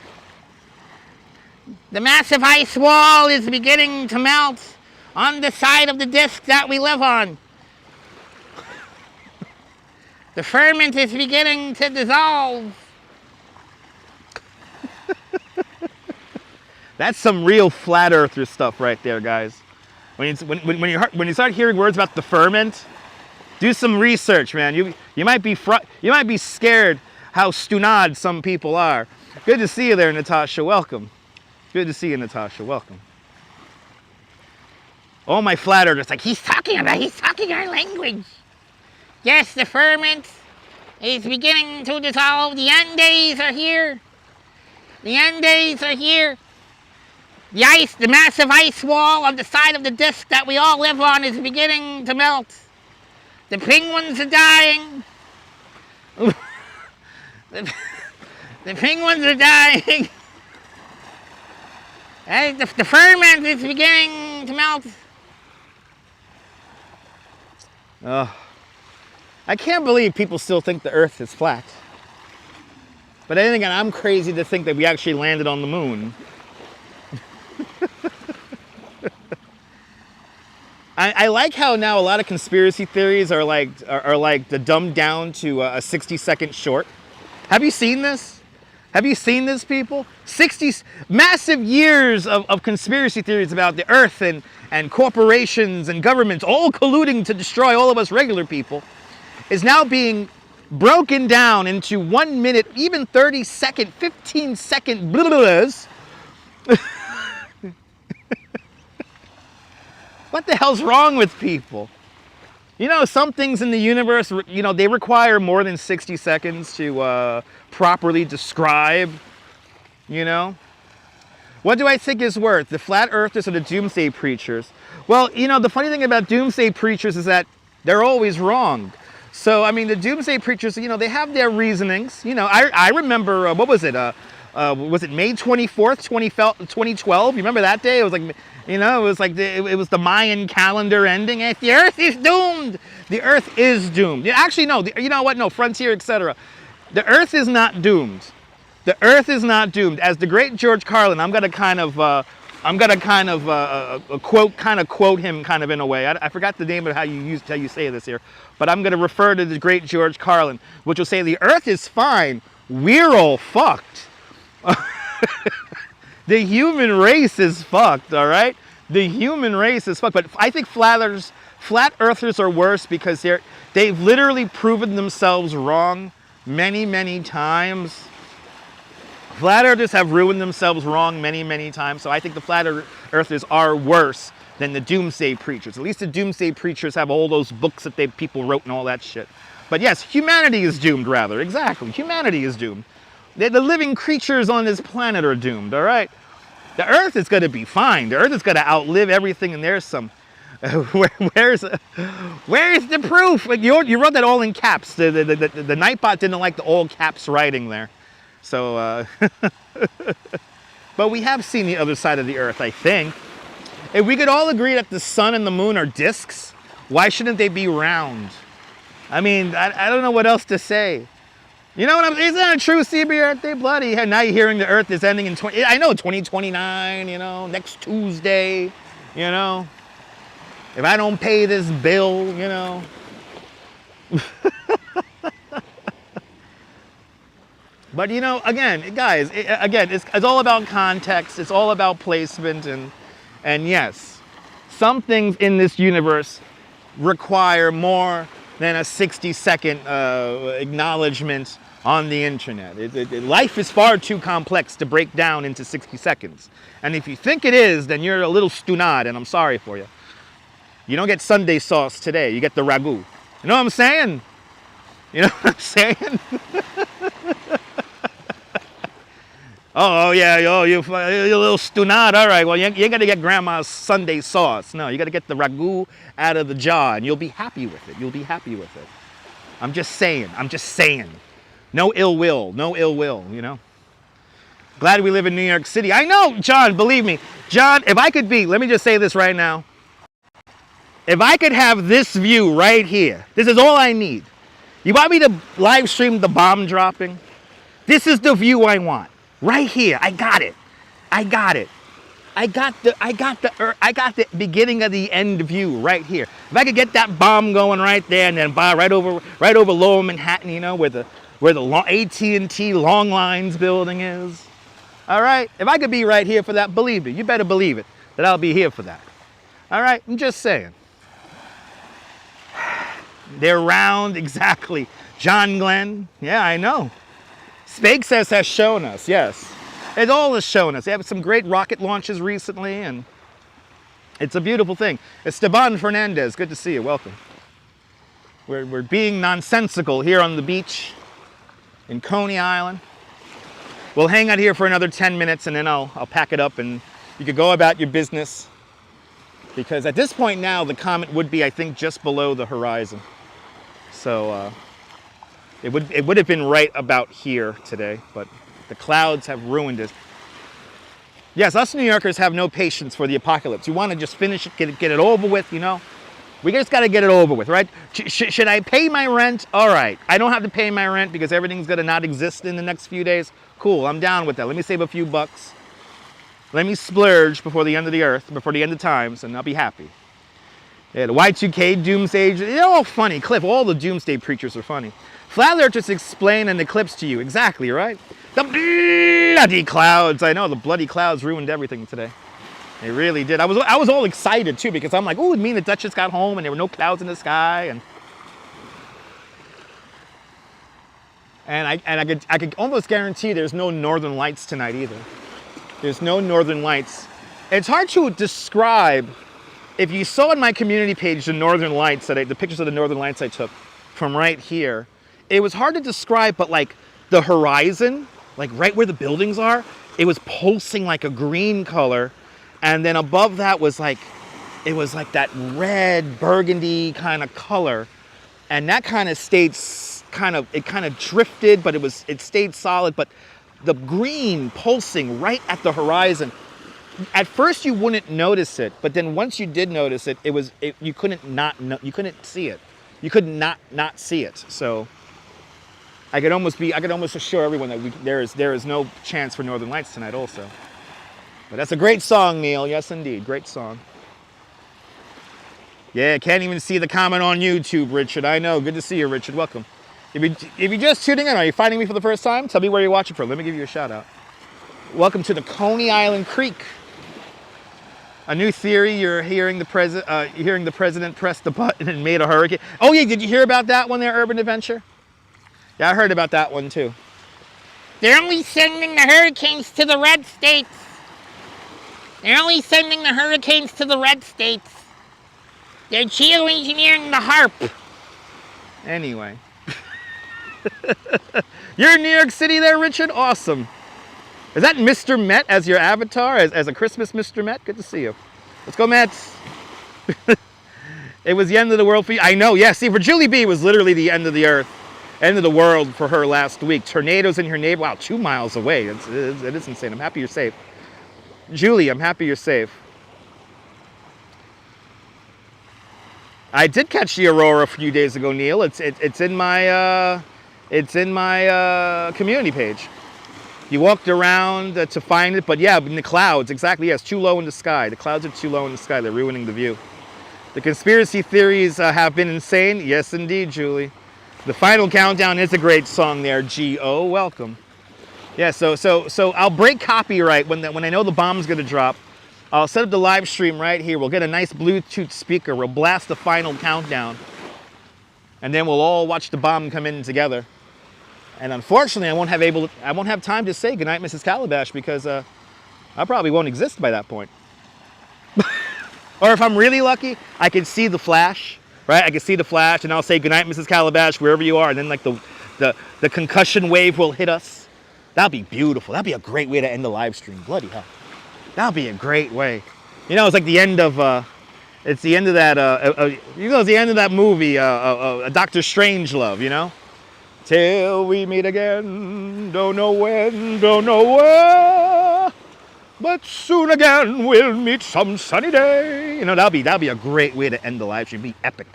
The massive ice wall is beginning to melt on the side of the disk that we live on. The ferment is beginning to dissolve. That's some real flat earther stuff right there, guys. When you start hearing words about the ferment, do some research, man. You might be scared how stunad some people are. Good to see you there, Natasha. Welcome. Good to see you, Natasha. Welcome. Oh, my flat earthers, like he's talking our language. Yes, the ferment is beginning to dissolve. The end days are here. The end days are here. The ice, the massive ice wall on the side of the disk that we all live on is beginning to melt. The penguins are dying. The penguins are dying. And the ferment is beginning to melt. I can't believe people still think the Earth is flat. But then again, I'm crazy to think that we actually landed on the moon. I like how now a lot of conspiracy theories are like the dumbed down to a 60-second short. Have you seen this? Have you seen this, people? 60 massive years of conspiracy theories about the Earth and corporations and governments all colluding to destroy all of us regular people is now being broken down into 1 minute, even 30-second, 15-second blahs. What the hell's wrong with people? You know, some things in the universe, you know, they require more than 60 seconds to properly describe, you know? What do I think is worth? The flat earthers or the doomsday preachers? Well, you know, the funny thing about doomsday preachers is that they're always wrong. So, I mean, the doomsday preachers, you know, they have their reasonings. You know, I remember, what was it? Was it May 24th, 2012? You remember that day? It was like, you know, it was like it was the Mayan calendar ending. The Earth is doomed. The Earth is doomed. Yeah, actually, no. You know what? No, Frontier, etc. The Earth is not doomed. The Earth is not doomed. As the great George Carlin, I'm gonna kind of quote him kind of in a way. I forgot the name of how you say this here, but I'm gonna refer to the great George Carlin, which will say the Earth is fine. We're all fucked. The human race is fucked, all right? The human race is fucked. But I think flat earthers are worse because they've literally proven themselves wrong many, many times. Flat earthers have ruined themselves wrong many, many times. So I think the flat earthers are worse than the doomsday preachers. At least the doomsday preachers have all those books that people wrote and all that shit. But yes, humanity is doomed, rather. Exactly. Humanity is doomed. The living creatures on this planet are doomed, all right? The Earth is going to be fine. The Earth is going to outlive everything, and there's some... where's the proof? You wrote that all in caps. The Nightbot didn't like the all caps writing there. So, but we have seen the other side of the Earth, I think. If we could all agree that the sun and the moon are discs, why shouldn't they be round? I mean, I don't know what else to say. You know what I'm saying? Isn't that true, CB Earth Day? Bloody hell. Now you're hearing the Earth is ending in 2029, you know, next Tuesday, you know. If I don't pay this bill, you know. But, you know, again, guys, it's all about context. It's all about placement. And yes, some things in this universe require more than a 60-second acknowledgement on the internet. Life is far too complex to break down into 60 seconds. And if you think it is, then you're a little stunad, and I'm sorry for you. You don't get Sunday sauce today. You get the ragu. You know what I'm saying? You know what I'm saying? Oh, yeah, you're a little stunad. All right, well, you ain't got to get grandma's Sunday sauce. No, you got to get the ragu out of the jar, and you'll be happy with it. You'll be happy with it. I'm just saying. No ill will, you know? Glad we live in New York City. I know, John, believe me. John, if I could be, let me just say this right now. If I could have this view right here, this is all I need. You want me to live stream the bomb dropping? This is the view I want. Right here. I got it. I got the beginning of the end view right here. If I could get that bomb going right there and then right over Lower Manhattan, you know, where the AT&T Long Lines building is. All right? If I could be right here for that, believe it. You better believe it that I'll be here for that. All right? I'm just saying. They're round, exactly. John Glenn, yeah, I know. SpaceX has shown us, yes. It all has shown us. They have some great rocket launches recently, and it's a beautiful thing. Esteban Fernandez, good to see you, welcome. We're being nonsensical here on the beach in Coney Island. We'll hang out here for another 10 minutes, and then I'll pack it up, and you could go about your business. Because at this point now, the comet would be, I think, just below the horizon. So it would have been right about here today, but the clouds have ruined it. Yes, us New Yorkers have no patience for the apocalypse. You want to just finish it, get it over with, you know? We just got to get it over with, right? Should I pay my rent? All right. I don't have to pay my rent because everything's going to not exist in the next few days. Cool, I'm down with that. Let me save a few bucks. Let me splurge before the end of the earth, before the end of times, and I'll be happy. Yeah, the Y2K doomsday, they're all funny. Cliff, all the doomsday preachers are funny. Flat earthers explain an eclipse to you. Exactly, right? The bloody clouds. I know, the bloody clouds ruined everything today. They really did. I was all excited, too, because I'm like, oh, it mean the Duchess got home and there were no clouds in the sky. And I could almost guarantee there's no northern lights tonight either. There's no northern lights. It's hard to describe. If you saw on my community page the northern lights, the pictures of the northern lights I took from right here, it was hard to describe, but like the horizon, like right where the buildings are, it was pulsing like a green color. And then above that was like, it was like that red burgundy kind of color. And that kind of stayed it kind of drifted, but it stayed solid. But the green pulsing right at the horizon, at first you wouldn't notice it, but then once you did notice it, you couldn't see it. You could not see it. So I could almost assure everyone that there is no chance for northern lights tonight also. But that's a great song, Neil. Yes, indeed. Great song. Yeah, can't even see the comment on YouTube, Richard. I know. Good to see you, Richard. Welcome. If you're just tuning in, are you finding me for the first time? Tell me where you're watching from. Let me give you a shout out. Welcome to the Coney Island Creek. A new theory, you're hearing the president press the button and made a hurricane. Oh yeah, did you hear about that one there, Urban Adventure? Yeah, I heard about that one too. They're only sending the hurricanes to the red states. They're only sending the hurricanes to the red states. They're geoengineering the HARP. Anyway. You're in New York City there, Richard? Awesome. Is that Mr. Met as your avatar, as a Christmas Mr. Met? Good to see you. Let's go, Mets. It was the end of the world for you. I know, yeah. See, for Julie B, it was literally the end of the earth, end of the world for her last week. Tornadoes in her neighborhood. Wow, 2 miles away. It is insane. I'm happy you're safe. Julie, I'm happy you're safe. I did catch the aurora a few days ago, Neil. It's in my community page. You walked around to find it, but yeah, in the clouds, exactly. Yes, too low in the sky. The clouds are too low in the sky. They're ruining the view. The conspiracy theories have been insane. Yes, indeed, Julie. The Final Countdown is a great song there. G.O. Welcome. Yeah, so I'll break copyright when I know the bomb's gonna drop. I'll set up the live stream right here. We'll get a nice Bluetooth speaker. We'll blast the Final Countdown, and then we'll all watch the bomb come in together. And unfortunately, I won't have time to say goodnight, Mrs. Calabash, because I probably won't exist by that point. Or if I'm really lucky, I can see the flash, right? I can see the flash, and I'll say goodnight, Mrs. Calabash, wherever you are, and then like the concussion wave will hit us. That'll be beautiful. That'd be a great way to end the live stream. Bloody hell. That'd be a great way. You know, it's like the end of it's the end of that it's the end of that movie, Dr. Strangelove, you know? Till we meet again, don't know when, don't know where, but soon again we'll meet some sunny day. You know, that'll be a great way to end the live stream. Be epic.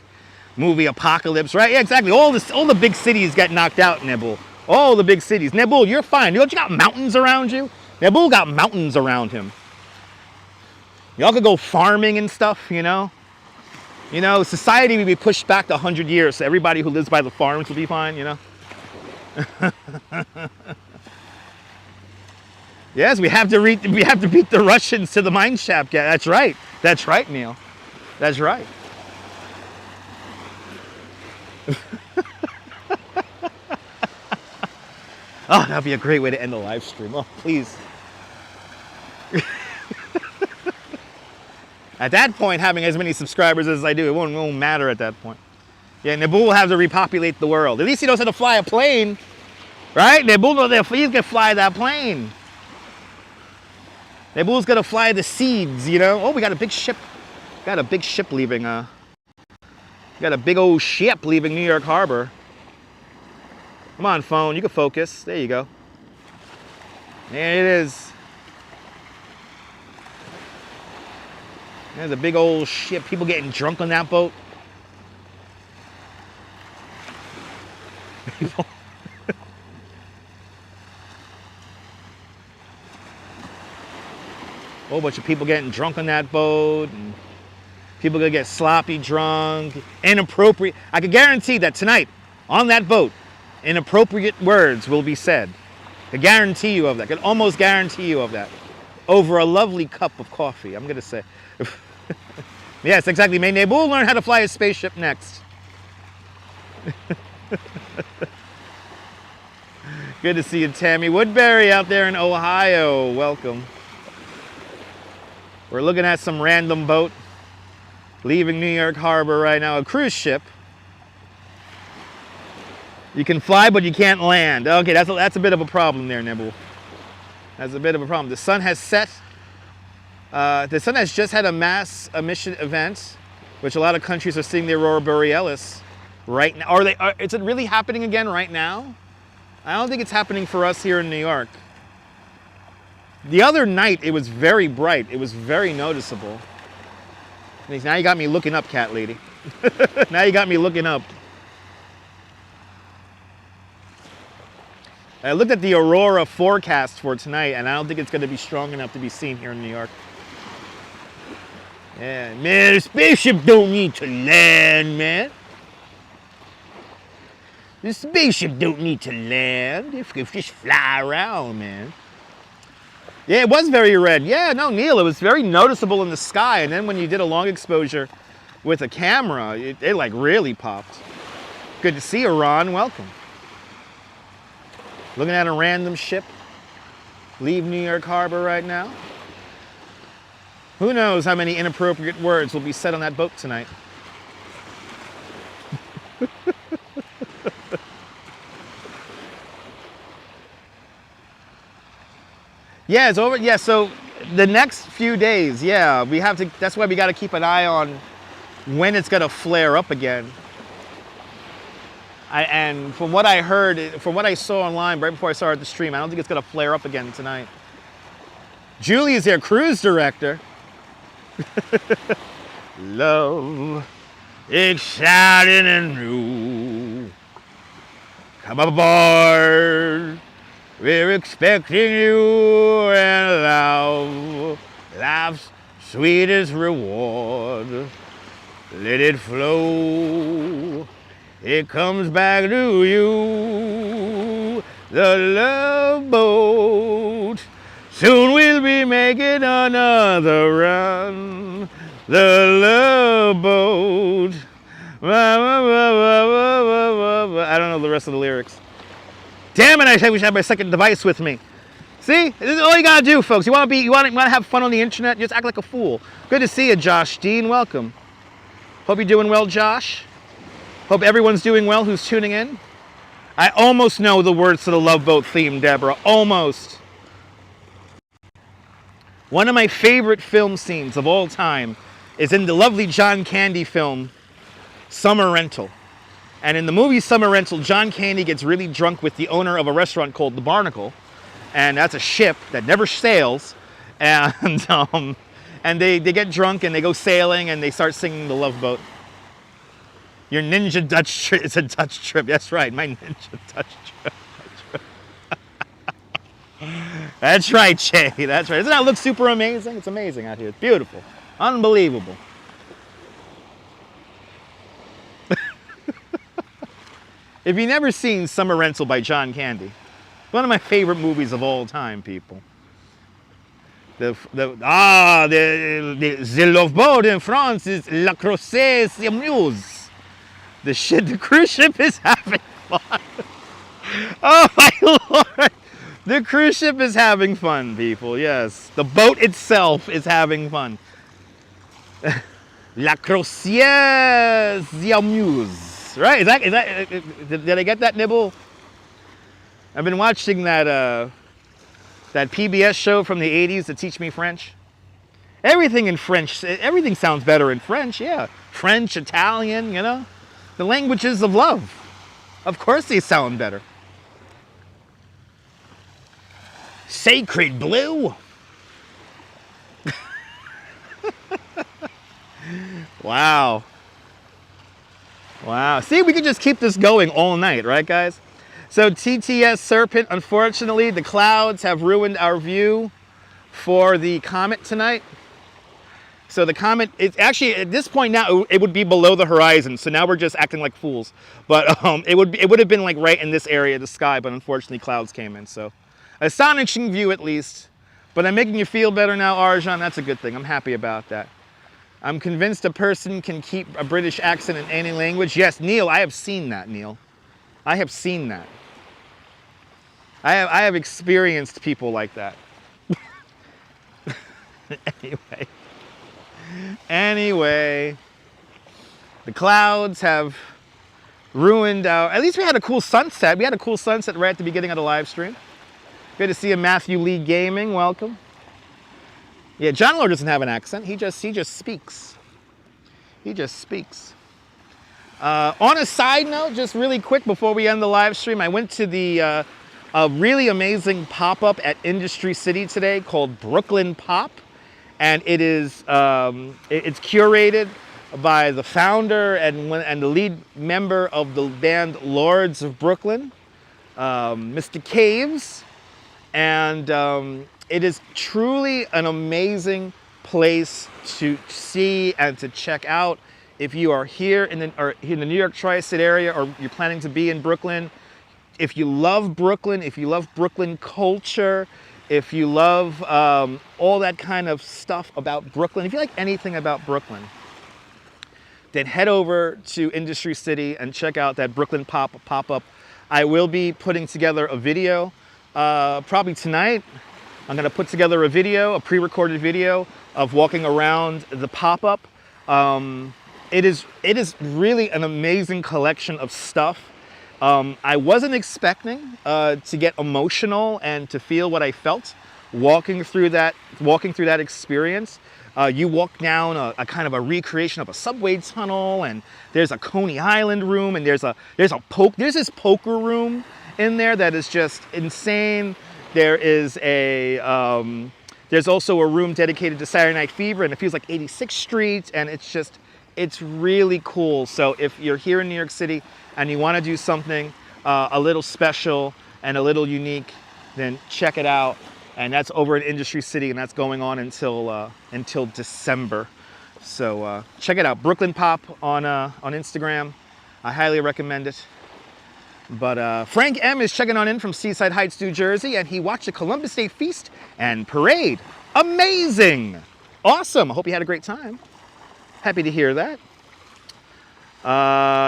Movie apocalypse, right? Yeah, exactly. All the big cities get knocked out, Nebul. All the big cities. Nebul, you're fine. You got mountains around you? Nebul got mountains around him. Y'all could go farming and stuff, you know? You know, society would be pushed back to 100 years, so everybody who lives by the farms will be fine, you know? Yes, we have to beat the Russians to the mine shaft. Yeah, that's right. That's right, Neil. That's right. Oh, that'd be a great way to end the live stream. Oh, please. At that point, having as many subscribers as I do, it won't matter at that point. Yeah, Nebul will have to repopulate the world. At least he knows how to fly a plane, right? Nebul knows that he's gonna fly that plane. Nebul's gonna fly the seeds, you know? Oh, we got a big ship. Got a big ship leaving. Got a big old ship leaving New York Harbor. Come on, phone. You can focus. There you go. There it is. There's a big old ship. People getting drunk on that boat. Whole bunch of people getting drunk on that boat, and people gonna get sloppy drunk, inappropriate. I can guarantee that tonight on that boat, inappropriate words will be said. I can guarantee you of that. I can almost guarantee you of that. Over a lovely cup of coffee, I'm gonna say. Yes, exactly. May Nebul learn how to fly a spaceship next. Good to see you, Tammy Woodbury, out there in Ohio. Welcome. We're looking at some random boat leaving New York Harbor right now, a cruise ship. You can fly, but you can't land. Okay, that's a bit of a problem there, Nebul. That's a bit of a problem. The sun has set. The sun has just had a mass emission event, which a lot of countries are seeing the aurora borealis right now. Is it really happening again right now? I don't think it's happening for us here in New York. The other night, it was very bright. It was very noticeable. Now you got me looking up, cat lady. Now you got me looking up. I looked at the aurora forecast for tonight, and I don't think it's going to be strong enough to be seen here in New York. Yeah, man, the spaceship don't need to land, man. The spaceship don't need to land. If just fly around, man. Yeah, it was very red. Yeah, no, Neil, it was very noticeable in the sky. And then when you did a long exposure with a camera, it like really popped. Good to see you, Ron. Welcome. Looking at a random ship leave New York Harbor right now. Who knows how many inappropriate words will be said on that boat tonight? Yeah, it's over. Yeah, so the next few days, yeah, we have to, that's why we got to keep an eye on when it's going to flare up again. And from what I heard, from what I saw online right before I started the stream, I don't think it's going to flare up again tonight. Julie is their cruise director. Love, exciting and new. Come aboard. We're expecting you, and love, life's sweetest reward. Let it flow. It comes back to you, the love boat. Soon we'll be making another run, the love boat. I don't know the rest of the lyrics. Damn it! I wish I had my second device with me. See, this is all you gotta do, folks. You want to have fun on the internet? Just act like a fool. Good to see you, Josh Dean. Welcome. Hope you're doing well, Josh. Hope everyone's doing well who's tuning in. I almost know the words to the Love Boat theme, Deborah. Almost. One of my favorite film scenes of all time is in the lovely John Candy film, Summer Rental. And in the movie Summer Rental, John Candy gets really drunk with the owner of a restaurant called the Barnacle. And that's a ship that never sails. And they get drunk and they go sailing and they start singing the Love Boat. Your ninja Dutch trip, it's a Dutch trip. That's right, my ninja Dutch trip. That's right, Jay, that's right. Doesn't that look super amazing? It's amazing out here, it's beautiful, unbelievable. If you've never seen Summer Rental by John Candy, one of my favorite movies of all time, people. The love boat in France is La Croisette s'amuse. The cruise ship is having fun. Oh my Lord. The cruise ship is having fun, people, yes. The boat itself is having fun. La Croisette s'amuse. Right? Did I get that nibble? I've been watching that PBS show from the 80s to teach me French. Everything in French, everything sounds better in French, yeah. French, Italian, you know. The languages of love. Of course they sound better. Sacred blue. Wow. Wow. See, we can just keep this going all night, right, guys? So TTS Serpent, unfortunately, the clouds have ruined our view for the comet tonight. So the comet, it's actually, at this point now, it would be below the horizon. So now we're just acting like fools. But it would have been like right in this area of the sky, but unfortunately clouds came in. So astonishing view at least. But I'm making you feel better now, Arjan. That's a good thing. I'm happy about that. I'm convinced a person can keep a British accent in any language. Yes, Neil, I have seen that, Neil. I have seen that. I have experienced people like that. Anyway, the clouds have ruined our, at least we had a cool sunset. We had a cool sunset right at the beginning of the live stream. Good to see you, Matthew Lee Gaming, welcome. Yeah, John Lord doesn't have an accent. He just speaks. He just speaks. On a side note, just really quick before we end the live stream, I went to the a really amazing pop-up at Industry City today called Brooklyn Pop, and it is it's curated by the founder and the lead member of the band Lords of Brooklyn, Mr. Caves, and it is truly an amazing place to see and to check out if you are here in the New York Tri-State area or you're planning to be in Brooklyn. If you love Brooklyn, if you love Brooklyn culture, if you love all that kind of stuff about Brooklyn, if you like anything about Brooklyn, then head over to Industry City and check out that Brooklyn pop-up. I will be putting together a video probably tonight I'm going to put together a video, a pre-recorded video of walking around the pop-up. It is really an amazing collection of stuff. I wasn't expecting to get emotional and to feel what I felt walking through that experience. You walk down a kind of a recreation of a subway tunnel, and there's a Coney Island room, and there's this poker room in there that is just insane. There is there's also a room dedicated to Saturday Night Fever, and it feels like 86th Street, and it's really cool. So if you're here in New York City and you want to do something a little special and a little unique, then check it out. And that's over in Industry City, and that's going on until December. So check it out, Brooklyn Pop on Instagram. I highly recommend it. But Frank M is checking on in from Seaside Heights, New Jersey, and he watched the Columbus Day Feast and Parade. Amazing! Awesome! I hope you had a great time. Happy to hear that.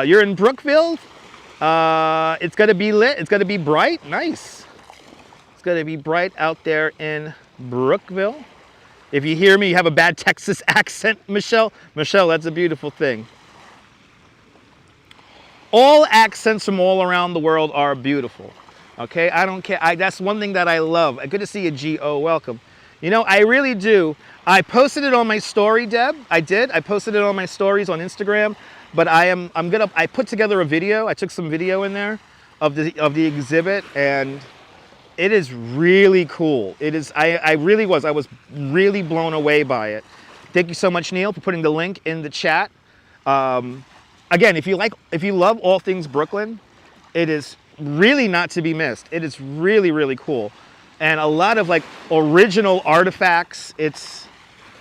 You're in Brookville. It's gonna be lit. It's gonna be bright. Nice. It's gonna be bright out there in Brookville. If you hear me, you have a bad Texas accent, Michelle. Michelle, that's a beautiful thing. All accents from all around the world are beautiful. Okay, I don't care. That's one thing that I love. Good to see you, G.O. Welcome. You know, I really do. I posted it on my story, Deb. I did. I posted it on my stories on Instagram. But I put together a video. I took some video in there of the exhibit, and it is really cool. It is. I was really blown away by it. Thank you so much, Neil, for putting the link in the chat. Again, if you love all things Brooklyn, it is really not to be missed. It is really, really cool. And a lot of like original artifacts. It's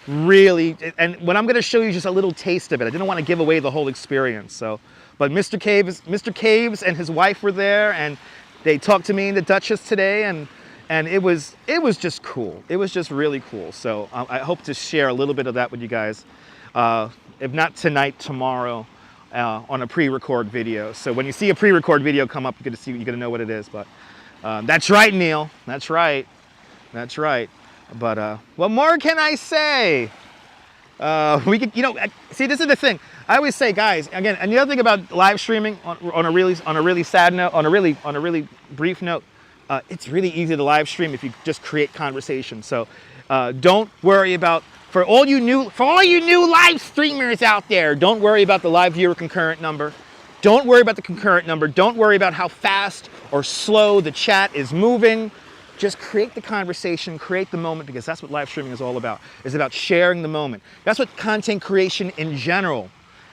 really, and what I'm going to show you just a little taste of it. I didn't want to give away the whole experience. So, but Mr. Caves and his wife were there, and they talked to me and the Duchess today, and it was just cool. It was just really cool. So I hope to share a little bit of that with you guys. If not tonight, tomorrow. On a pre-record video. So when you see a pre-record video come up, you're gonna know what it is. But that's right, Neil. That's right. That's right. But what more can I say? We could, see, this is the thing. I always say, guys. Again, and the other thing about live streaming on a really sad note, on a really brief note, it's really easy to live stream if you just create conversation. So don't worry about. For all you new live streamers out there, don't worry about the live viewer concurrent number. Don't worry about the concurrent number. Don't worry about how fast or slow the chat is moving. Just create the conversation, create the moment, because that's what live streaming is all about. It's about sharing the moment. That's what content creation in general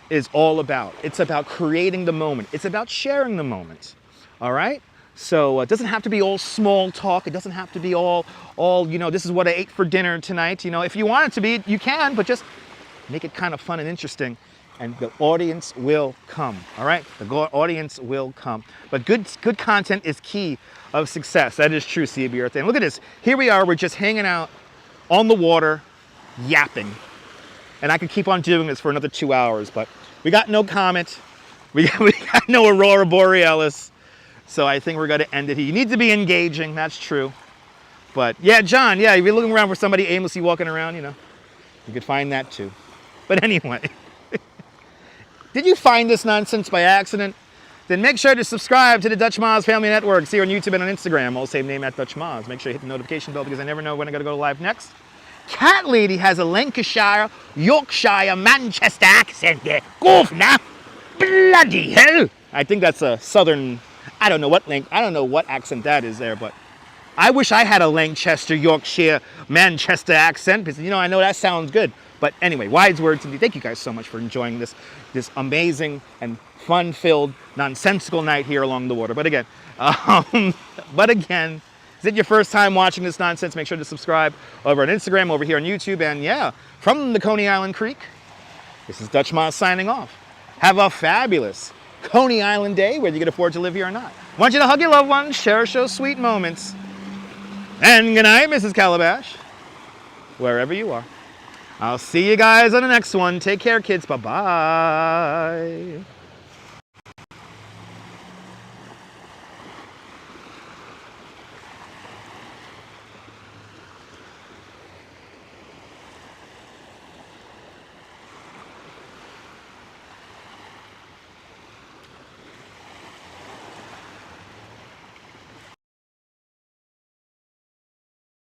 is all about. It's about creating the moment. It's about sharing the moment. All right? So it doesn't have to be all small talk. It doesn't have to be all, this is what I ate for dinner tonight. If you want it to be, you can, but just make it kind of fun and interesting, and the audience will come, all right? The audience will come. But good content is key of success. That is true, CB Earth. And look at this. Here we are. We're just hanging out on the water, yapping. And I could keep on doing this for another 2 hours, but we got no comet. We got no aurora borealis. So I think we're going to end it here. You need to be engaging, that's true. But yeah, John, yeah, if you're looking around for somebody aimlessly walking around, you could find that too. But anyway, did you find this nonsense by accident? Then make sure to subscribe to the Dutch Moz Family Network. See her on YouTube and on Instagram, all same name at Dutch Moz. Make sure you hit the notification bell, because I never know when I'm going to go live next. Cat Lady has a Lancashire, Yorkshire, Manchester accent there. Go off now. Bloody hell. I think that's a southern... I don't know what accent that is there, but I wish I had a Lancaster, Yorkshire, Manchester accent, because I know that sounds good. But anyway, wise words indeed. Thank you guys so much for enjoying this amazing and fun-filled, nonsensical night here along the water. But again, is it your first time watching this nonsense? Make sure to subscribe over on Instagram, over here on YouTube, and yeah, from the Coney Island Creek, this is Dutch Moz signing off. Have a fabulous Coney Island Day, whether you can afford to live here or not. I want you to hug your loved ones, cherish those sweet moments. And good night, Mrs. Calabash, wherever you are. I'll see you guys on the next one. Take care, kids. Bye-bye.